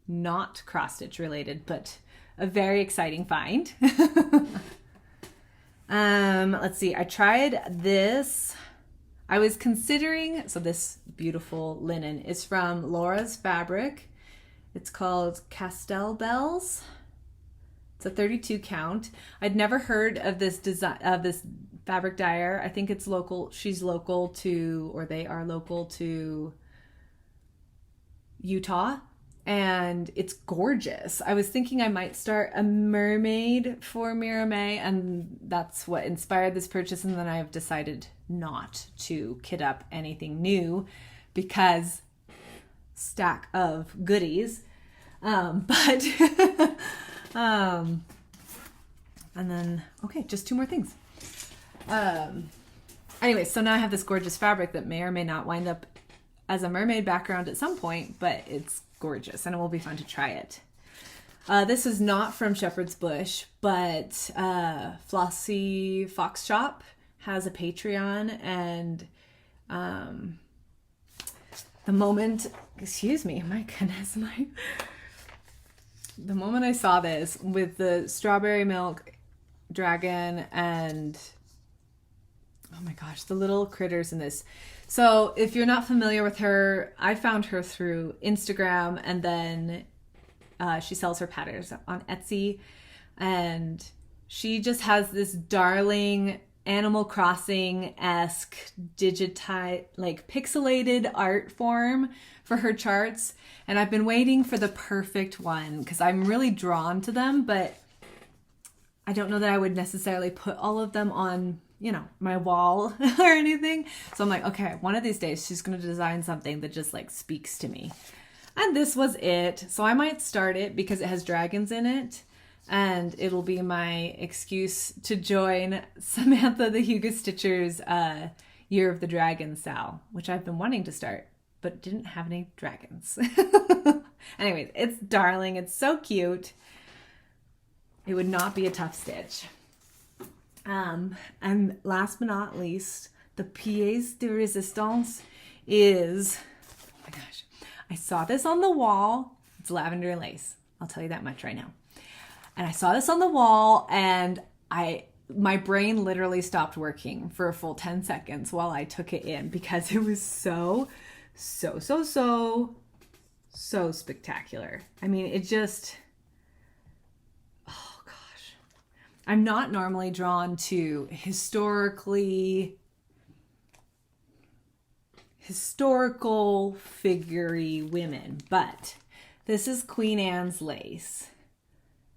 not cross stitch related, but a very exciting find. Let's see. I tried this. I was considering, so this beautiful linen is from Laura's Fabric. It's called Castel Bells. It's a 32 count. I'd never heard of this design, of this fabric dyer. I think it's local. She's local to, or they are local to Utah, and it's gorgeous. I was thinking I might start a mermaid for Mira May, and that's what inspired this purchase. And then I've decided not to kit up anything new because stack of goodies. And then, okay, just 2 more things. Anyway, so now I have this gorgeous fabric that may or may not wind up as a mermaid background at some point, but it's gorgeous and it will be fun to try it. This is not from Shepherd's Bush, but Flossy Fox Shop has a Patreon, and The moment, excuse me, my goodness, the moment I saw this with the strawberry milk dragon and, oh my gosh, the little critters in this. So if you're not familiar with her, I found her through Instagram, and then she sells her patterns on Etsy, and she just has this darling Animal Crossing-esque like pixelated art form for her charts. And I've been waiting for the perfect one because I'm really drawn to them, but I don't know that I would necessarily put all of them on, you know, my wall or anything. So I'm like, okay, one of these days she's going to design something that just like speaks to me. And this was it. So I might start it because it has dragons in it. And it'll be my excuse to join Samantha the Hugo Stitcher's Year of the Dragon SAL, which I've been wanting to start, but didn't have any dragons. Anyways, it's darling. It's so cute. It would not be a tough stitch. And last but not least, the pièce de résistance is, oh my gosh, I saw this on the wall. It's lavender and lace. I'll tell you that much right now. And I saw this on the wall, and my brain literally stopped working for a full 10 seconds while I took it in because it was so spectacular. I mean, it just, oh gosh. I'm not normally drawn to historical figure-y women, but this is Queen Anne's lace.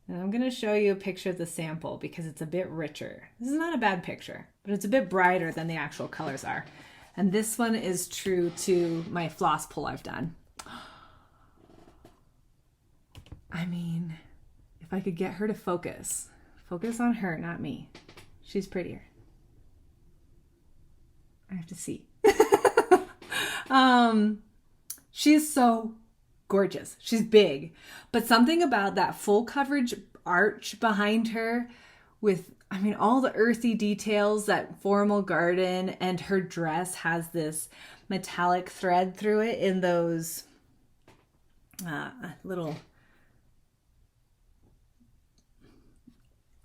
And I'm going to show you a picture of the sample because it's a bit richer. This is not a bad picture, but it's a bit brighter than the actual colors are. And this one is true to my floss pull I've done. I mean, if I could get her to focus on her, not me. She's prettier. I have to see. She's so gorgeous. She's big, but something about that full coverage arch behind her with, I mean, all the earthy details, that formal garden, and her dress has this metallic thread through it in those little,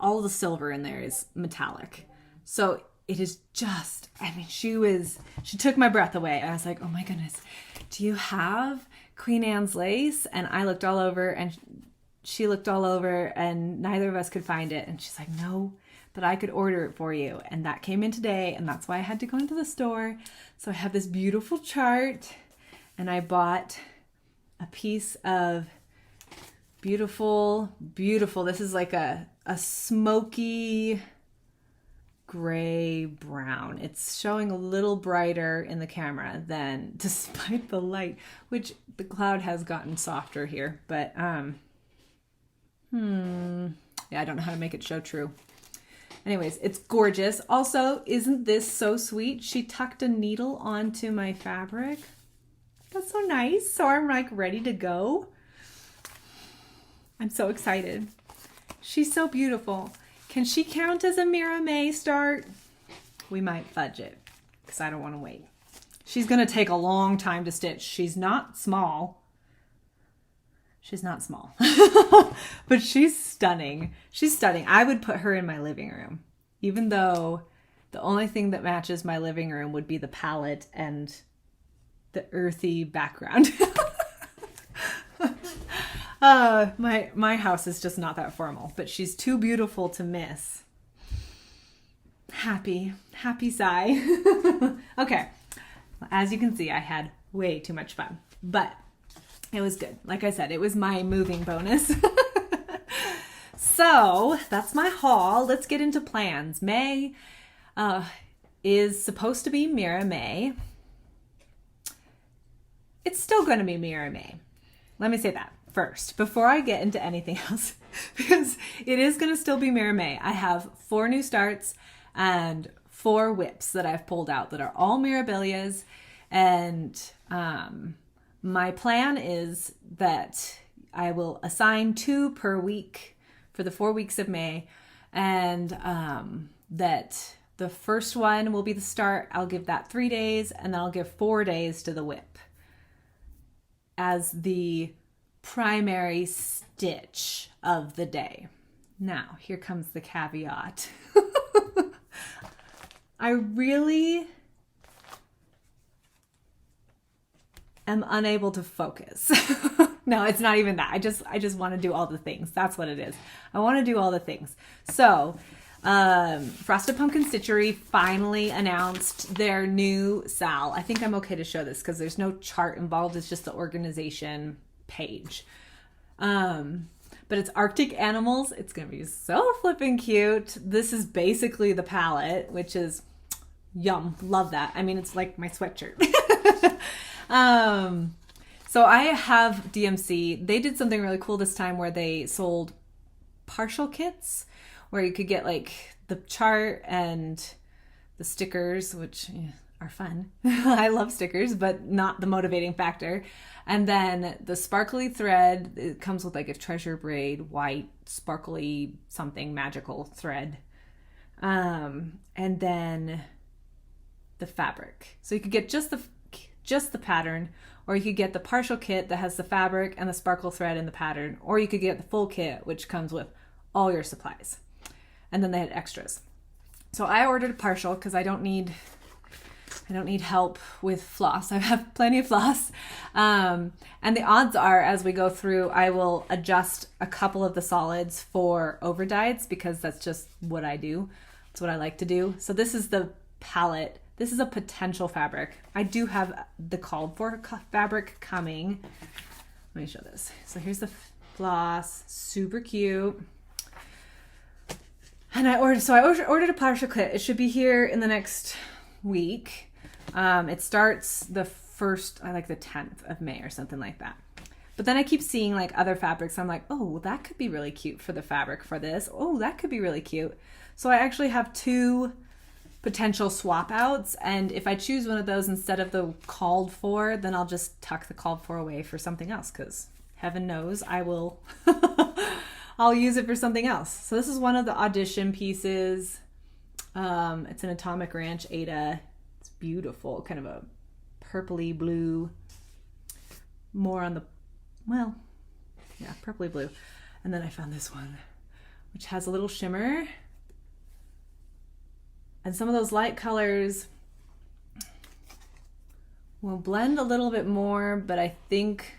all the silver in there is metallic. So it is just, I mean, she took my breath away. I was like, oh my goodness, do you have Queen Anne's lace? And I looked all over, and she looked all over, and neither of us could find it. And she's like, no, but I could order it for you. And that came in today, and that's why I had to go into the store. So I have this beautiful chart, and I bought a piece of beautiful, this is like a smoky gray brown. It's showing a little brighter in the camera than, despite the light, which the cloud has gotten softer here, but yeah, I don't know how to make it show true. Anyways, it's gorgeous. Also, isn't this so sweet? She tucked a needle onto my fabric. That's so nice. So I'm like ready to go. I'm so excited. She's so beautiful. Can she count as a Mira May start? We might fudge it because I don't want to wait. She's going to take a long time to stitch. She's not small. But she's stunning. She's stunning. I would put her in my living room, even though the only thing that matches my living room would be the palette and the earthy background. My house is just not that formal, but she's too beautiful to miss. Happy sigh. Okay. As you can see, I had way too much fun, but it was good. Like I said, it was my moving bonus. So that's my haul. Let's get into plans. May is supposed to be Mira May. It's still going to be Mira May. Let me say that first before I get into anything else, because it is going to still be Mira May. I have 4 new starts and 4 whips that I've pulled out that are all Mirabilias, and my plan is that I will assign 2 per week for the 4 weeks of May, and that the first one will be the start. I'll give that 3 days, and then I'll give 4 days to the whip as the primary stitch of the day. Now, here comes the caveat. I really am unable to focus. No, it's not even that. I just want to do all the things. That's what it is. I want to do all the things. So, Frosted Pumpkin Stitchery finally announced their new SAL. I think I'm okay to show this because there's no chart involved. It's just the organization page. But it's Arctic Animals. It's going to be so flippin' cute. This is basically the palette, which is yum. Love that. I mean, it's like my sweatshirt. So I have DMC. They did something really cool this time where they sold partial kits where you could get like the chart and the stickers, which are fun. I love stickers, but not the motivating factor. And then the sparkly thread, it comes with like a treasure braid, white, sparkly, something magical thread. And then the fabric. So you could get just the pattern, or you could get the partial kit that has the fabric and the sparkle thread and the pattern, or you could get the full kit, which comes with all your supplies. And then they had extras. So I ordered a partial because I don't need help with floss. I have plenty of floss. And the odds are, as we go through, I will adjust a couple of the solids for overdyes because that's just what I do. It's what I like to do. So this is the palette. This is a potential fabric. I do have the called for fabric coming. Let me show this. So here's the floss, super cute. And I ordered a partial kit. It should be here in the next week. It starts the 10th of May or something like that. But then I keep seeing like other fabrics. I'm like, oh, that could be really cute for the fabric for this. Oh, that could be really cute. So I actually have 2 potential swap outs, and if I choose one of those instead of the called for, then I'll just tuck the called for away for something else, because heaven knows I will I'll use it for something else. So this is one of the audition pieces. It's an Atomic Ranch Aida. It's beautiful, kind of a purpley blue, more on the, well, yeah, purpley blue. And then I found this one, which has a little shimmer. And some of those light colors will blend a little bit more, but I think,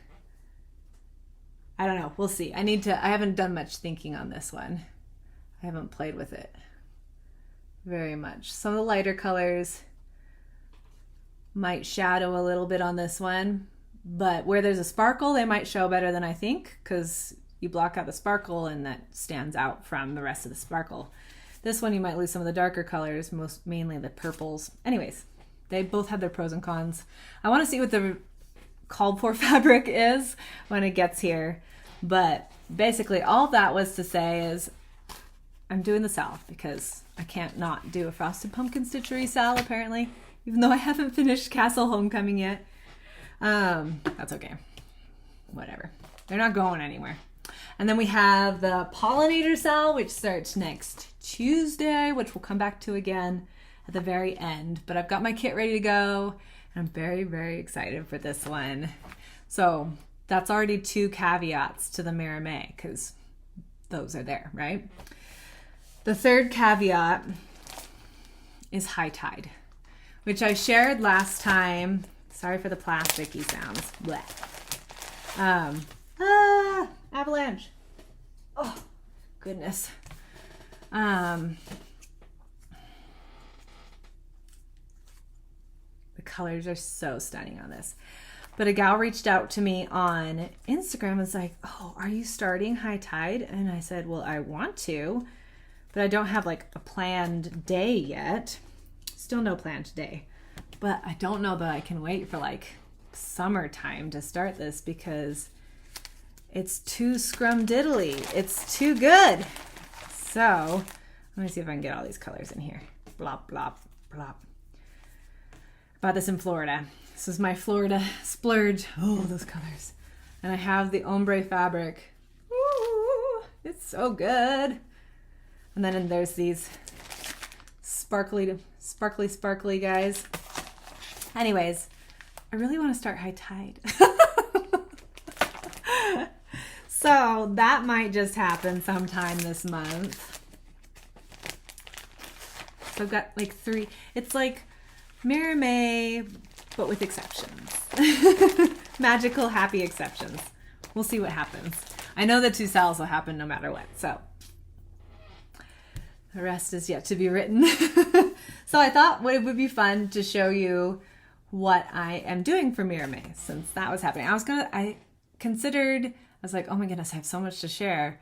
I don't know, we'll see. I haven't done much thinking on this one. I haven't played with it very much. Some of the lighter colors might shadow a little bit on this one, but where there's a sparkle, they might show better than I think, because you block out the sparkle and that stands out from the rest of the sparkle. This one you might lose some of the darker colors, mainly the purples. Anyways, they both have their pros and cons. I want to see what the called for fabric is when it gets here. But basically all that was to say is I'm doing the SAL because I can't not do a Frosted Pumpkin Stitchery SAL apparently, even though I haven't finished Castle Homecoming yet. That's okay. Whatever. They're not going anywhere. And then we have the Pollinator SAL, which starts next Tuesday, which we'll come back to again at the very end. But I've got my kit ready to go, and I'm very, very excited for this one. So that's already 2 caveats to the Mira May, because those are there, right? The third caveat is high tide, which I shared last time. Sorry for the plasticky sounds. Blech. Avalanche. Oh, goodness. The colors are so stunning on this. But a gal reached out to me on Instagram and was like, oh, are you starting high tide? And I said, well, I want to, but I don't have like a planned day yet. Still no planned day. But I don't know that I can wait for like summertime to start this because it's too scrumdiddly. It's too good. So let me see if I can get all these colors in here. Blop, blop, blop. Bought this in Florida. This is my Florida splurge. Oh, those colors. And I have the ombre fabric. Ooh, it's so good. And then there's these sparkly, sparkly, sparkly, guys. Anyways, I really want to start high tide. So that might just happen sometime this month. So I've got like 3. It's like Mira May, but with exceptions. Magical, happy exceptions. We'll see what happens. I know the 2 SALs will happen no matter what, so the rest is yet to be written. So I thought it would be fun to show you what I am doing for Mira May, since that was happening. I was like, oh my goodness, I have so much to share.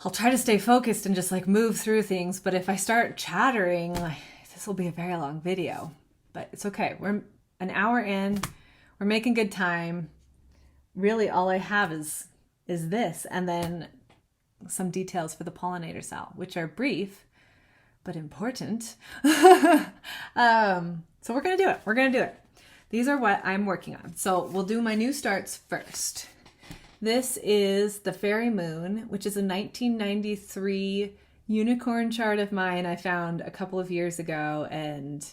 I'll try to stay focused and just like move through things. But if I start chattering, like, this will be a very long video, but it's okay. We're an hour in, we're making good time. Really all I have is this, and then some details for the Pollinator SAL, which are brief, but important. So we're going to do it. We're going to do it. These are what I'm working on. So we'll do my new starts first. This is the Fairy Moon, which is a 1993 unicorn chart of mine I found a couple of years ago, and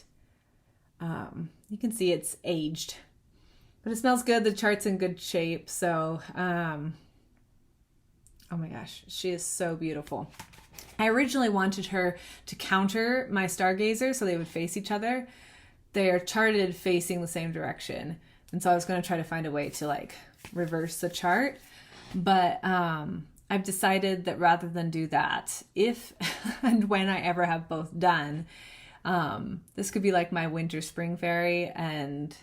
you can see it's aged, but it smells good. The chart's in good shape. So, oh my gosh, she is so beautiful. I originally wanted her to counter my Stargazer so they would face each other. They are charted facing the same direction. And so I was going to try to find a way to like reverse the chart, but I've decided that rather than do that, if and when I ever have both done, this could be like my winter spring fairy, and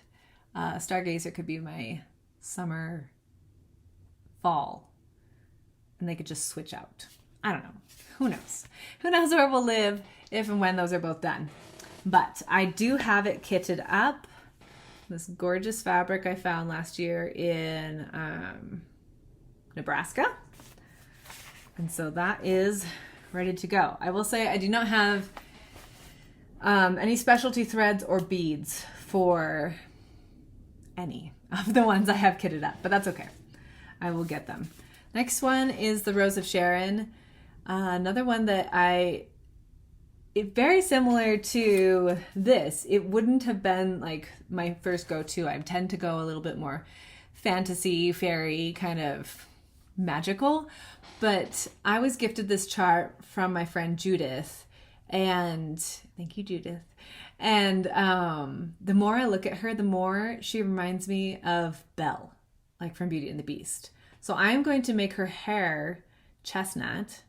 Stargazer could be my summer fall, and they could just switch out. I don't know. Who knows? Who knows where we'll live if and when those are both done. But I do have it kitted up. This gorgeous fabric I found last year in Nebraska. And so that is ready to go. I will say I do not have any specialty threads or beads for any of the ones I have kitted up, but that's okay. I will get them. Next one is the Rose of Sharon. Another one that very similar to this. It wouldn't have been like my first go-to. I tend to go a little bit more fantasy, fairy, kind of magical. But I was gifted this chart from my friend Judith, and thank you, Judith. And the more I look at her, the more she reminds me of Belle, like from Beauty and the Beast. So I'm going to make her hair chestnut,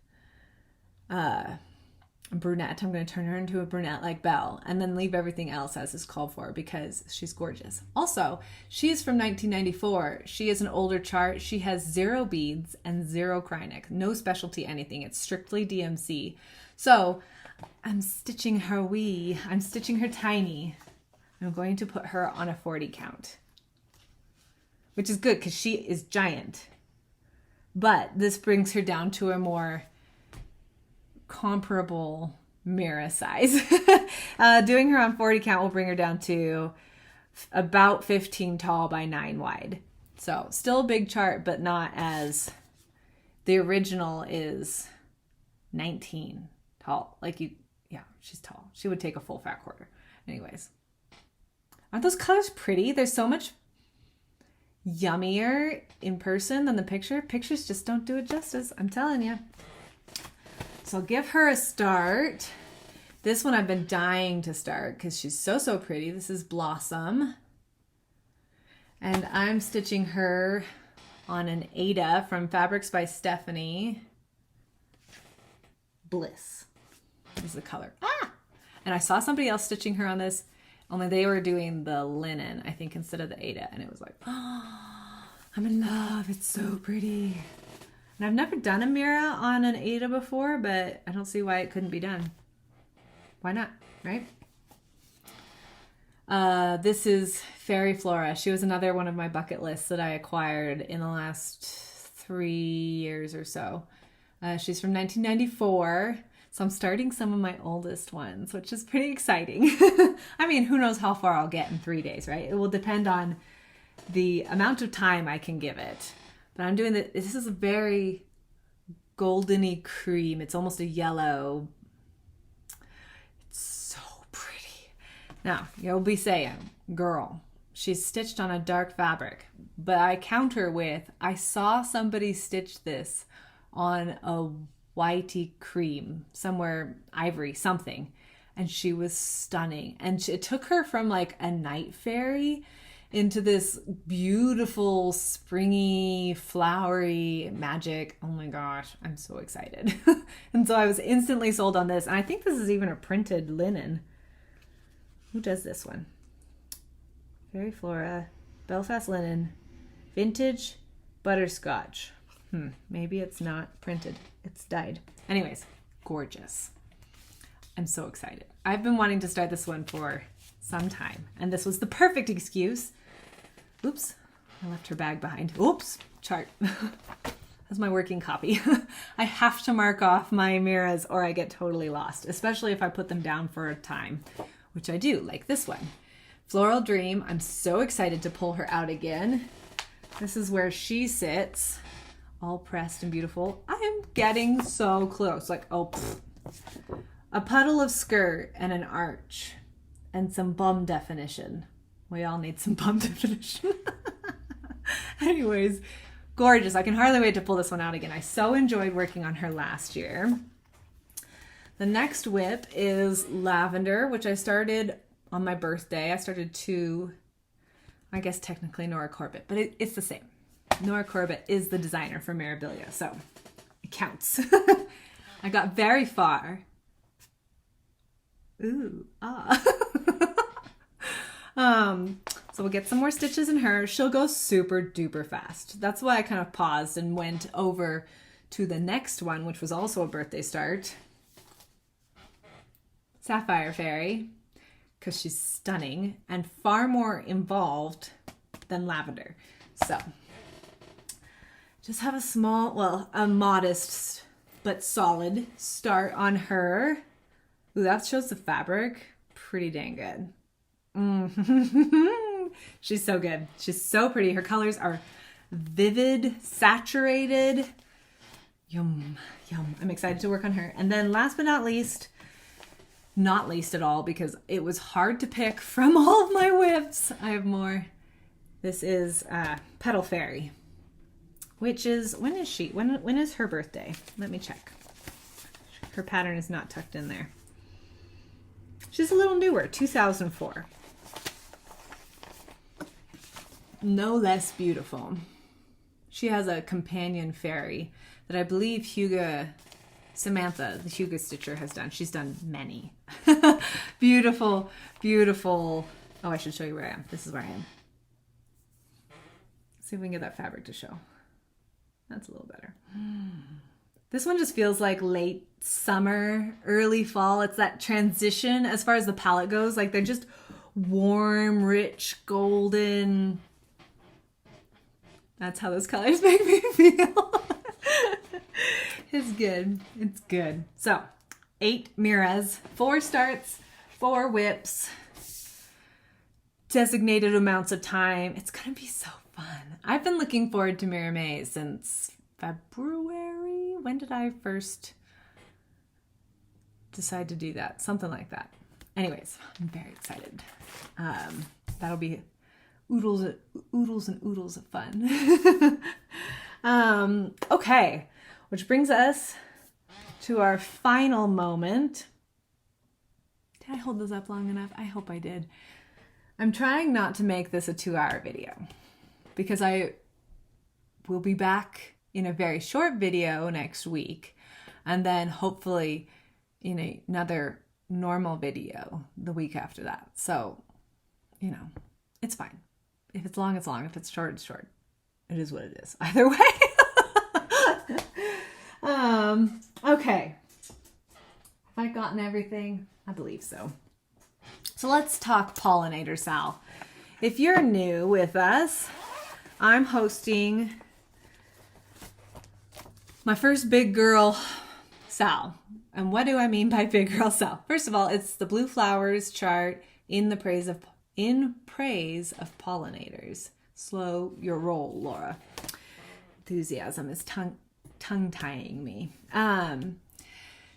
brunette. I'm going to turn her into a brunette like Belle, and then leave everything else as is called for because she's gorgeous. Also, she's from 1994. She is an older chart. She has 0 beads and 0 Krynic. No specialty anything. It's strictly DMC. So I'm stitching her wee. I'm stitching her tiny. I'm going to put her on a 40 count, which is good because she is giant. But this brings her down to a more comparable Mira size. Doing her on 40 count will bring her down to about 15 tall by 9 wide. So still a big chart, but not as the original is 19 tall. Yeah, she's tall. She would take a full fat quarter. Anyways, aren't those colors pretty? They're so much yummier in person than the picture. Pictures just don't do it justice, I'm telling you. So I'll give her a start. This one I've been dying to start because she's so pretty. This is Blossom. And I'm stitching her on an Aida from Fabrics by Stephanie. Bliss is the color. And I saw somebody else stitching her on this, only they were doing the linen, I think, instead of the Aida. And it was like, oh, I'm in love. It's so pretty. And I've never done a Mira on an Aida before, but I don't see why it couldn't be done. Why not, right? This is Fairy Flora. She was another one of my bucket lists that I acquired in the last 3 years or so. She's from 1994, so I'm starting some of my oldest ones, which is pretty exciting. I mean, who knows how far I'll get in 3 days, right? It will depend on the amount of time I can give it. But I'm doing this is a very goldeny cream. It's almost a yellow. Now, you'll be saying, girl, she's stitched on a dark fabric. But I counter with, I saw somebody stitch this on a whitey cream, somewhere ivory, something. And she was stunning. And it took her from like a night fairy into this beautiful, springy, flowery magic. Oh my gosh, I'm so excited. And so I was instantly sold on this. And I think this is even a printed linen. Who does this one? Fairy Flora, Belfast linen, vintage butterscotch. Maybe it's not printed. It's dyed. Anyways, gorgeous. I'm so excited. I've been wanting to start this one for some time. And this was the perfect excuse. Oops, I left her bag behind. Oops, chart. That's my working copy. I have to mark off my Miras or I get totally lost, especially if I put them down for a time, which I do, like this one. Floral Dream. I'm so excited to pull her out again. This is where she sits, all pressed and beautiful. I am getting so close. Like, oh, pfft. A puddle of skirt and an arch and some bum definition. We all need some bum definition. Anyways, gorgeous. I can hardly wait to pull this one out again. I so enjoyed working on her last year. The next whip is Lavender, which I started on my birthday. I started I guess technically Nora Corbett, but it's the same. Nora Corbett is the designer for Mirabilia, so it counts. I got very far. Ooh, ah. So we'll get some more stitches in her. She'll go super duper fast. That's why I kind of paused and went over to the next one, which was also a birthday start. Sapphire Fairy, because she's stunning and far more involved than Lavender. So just have a modest but solid start on her. Ooh, that shows the fabric. Pretty dang good. She's so good. She's so pretty. Her colors are vivid, saturated. Yum, yum. I'm excited to work on her. And then last but not least at all, because it was hard to pick from all of my whips. I have more. This is Petal Fairy, which is, when is she? When is her birthday? Let me check. Her pattern is not tucked in there. She's a little newer, 2004. No less beautiful. She has a companion fairy that I believe Samantha, the Hugo Stitcher, has done. She's done many. Beautiful, beautiful. Oh, I should show you where I am. This is where I am. Let's see if we can get that fabric to show. That's a little better. This one just feels like late summer, early fall. It's that transition as far as the palette goes. Like they're just warm, rich, golden. That's how those colors make me feel. It's good. It's good. So 8 Miras, 4 starts, 4 whips, designated amounts of time. It's going to be so fun. I've been looking forward to Mira May since February. When did I first decide to do that? Something like that. Anyways, I'm very excited. That'll be oodles and oodles of fun. Okay, which brings us to our final moment. Did I hold this up long enough? I hope I did. I'm trying not to make this a 2-hour video because I will be back in a very short video next week, and then hopefully in another normal video the week after that. So, you know, it's fine. If it's long, it's long. If it's short, it's short. It is what it is. Either way. Okay. Have I gotten everything? I believe so. So let's talk Pollinator SAL. If you're new with us, I'm hosting my first Big Girl SAL. And what do I mean by Big Girl SAL? First of all, it's the Blue Flowers chart in praise of pollinators. Slow your roll, Laura. Enthusiasm is tongue-tying me.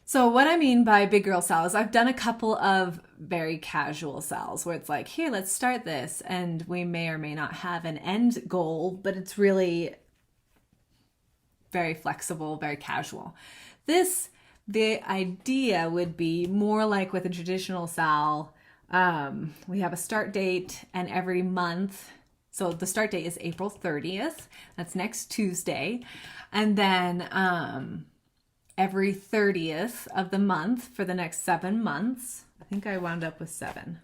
So what I mean by big girl SAL is I've done a couple of very casual SALs where it's like, here, let's start this. And we may or may not have an end goal, but it's really very flexible, very casual. The idea would be more like with a traditional SAL. We have a start date and every month. So the start date is April 30th. That's next Tuesday. And then, every 30th of the month for the next 7 months. I think I wound up with 7.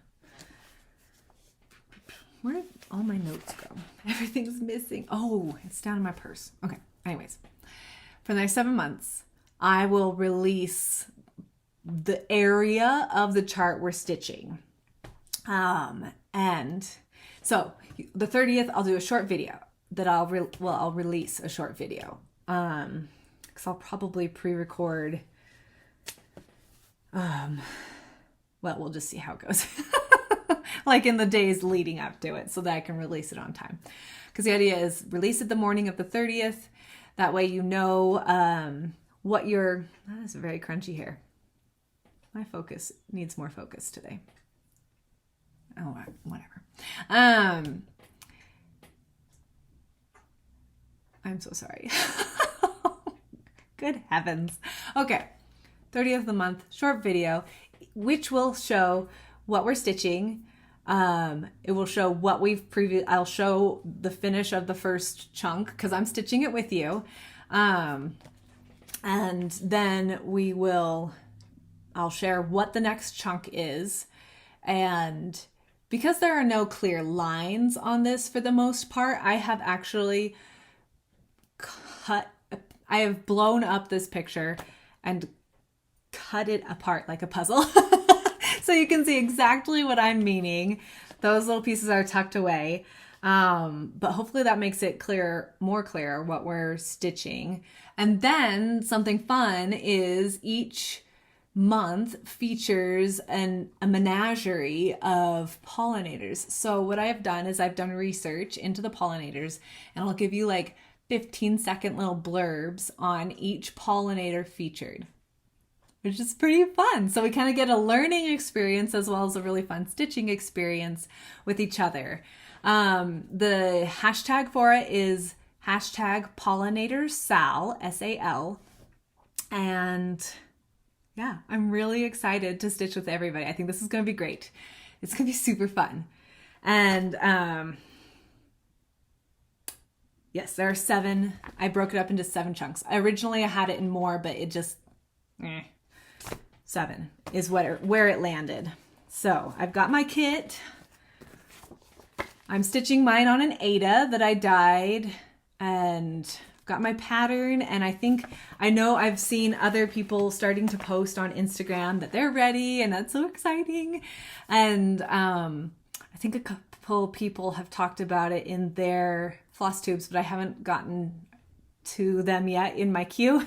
Where did all my notes go? Everything's missing. Oh, it's down in my purse. Okay, anyways. For the next 7 months, I will release the area of the chart we're stitching. And so the 30th, I'll do a short video that I'll release a short video. Because I'll probably pre-record, well, we'll just see how it goes. Like in the days leading up to it so that I can release it on time. Because the idea is release it the morning of the 30th. That way you know what your, that is very crunchy hair. My focus needs more focus today. Oh, whatever. I'm so sorry. Good heavens. Okay. 30th of the month, short video, which will show what we're stitching. It will show what we've I'll show the finish of the first chunk because I'm stitching it with you. And then I'll share what the next chunk is. And because there are no clear lines on this for the most part, I have actually I have blown up this picture and cut it apart like a puzzle. So you can see exactly what I'm meaning. Those little pieces are tucked away. But hopefully that makes it more clear what we're stitching. And then something fun is each month features a menagerie of pollinators. So what I've done is I've done research into the pollinators, and I'll give you like 15-second little blurbs on each pollinator featured, which is pretty fun. So we kind of get a learning experience as well as a really fun stitching experience with each other. The hashtag for it is hashtag Pollinator SAL, S-A-L. And yeah, I'm really excited to stitch with everybody. I think this is going to be great. It's going to be super fun. And yes, there are 7. I broke it up into 7 chunks. Originally I had it in more, but it just, 7 is where it landed. So I've got my kit. I'm stitching mine on an Aida that I dyed, and got my pattern. And I know I've seen other people starting to post on Instagram that they're ready, and that's so exciting. And I think a couple people have talked about it in their Flosstubes, but I haven't gotten to them yet in my queue.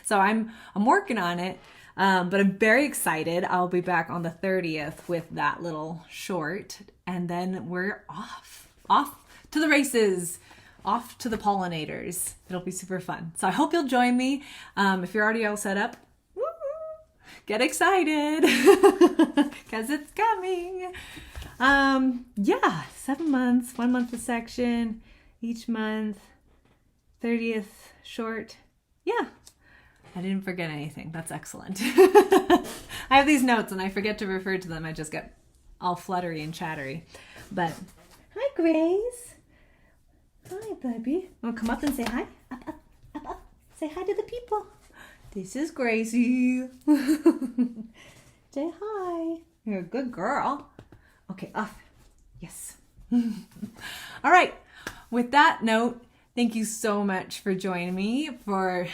So I'm working on it. But I'm very excited. I'll be back on the 30th with that little short, and then we're off to the races, off to the pollinators. It'll be super fun. So I hope you'll join me. If you're already all set up, get excited because it's coming. Yeah, 7 months, 1 month a section, each month, 30th short. Yeah. I didn't forget anything. That's excellent. I have these notes and I forget to refer to them. I just get all fluttery and chattery. But hi, Grace. Hi, baby. Want to come up and say hi? Up. Say hi to the people. This is Gracie. Say hi. You're a good girl. Okay, off. Yes. All right. With that note, thank you so much for joining me, for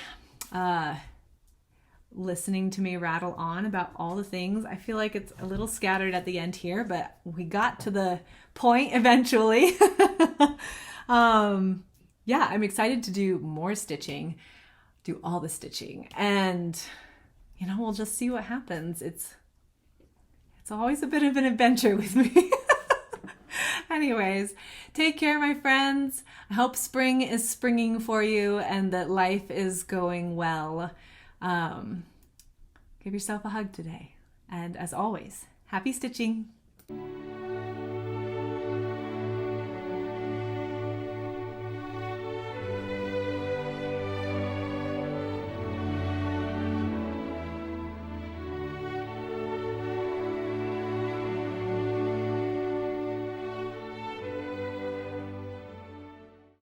listening to me rattle on about all the things. I feel like it's a little scattered at the end here, but we got to the point eventually. Yeah, I'm excited to do more stitching, do all the stitching, and we'll just see what happens. It's always a bit of an adventure with me. Anyways, take care, my friends. I hope spring is springing for you and that life is going well. Give yourself a hug today. And as always, happy stitching!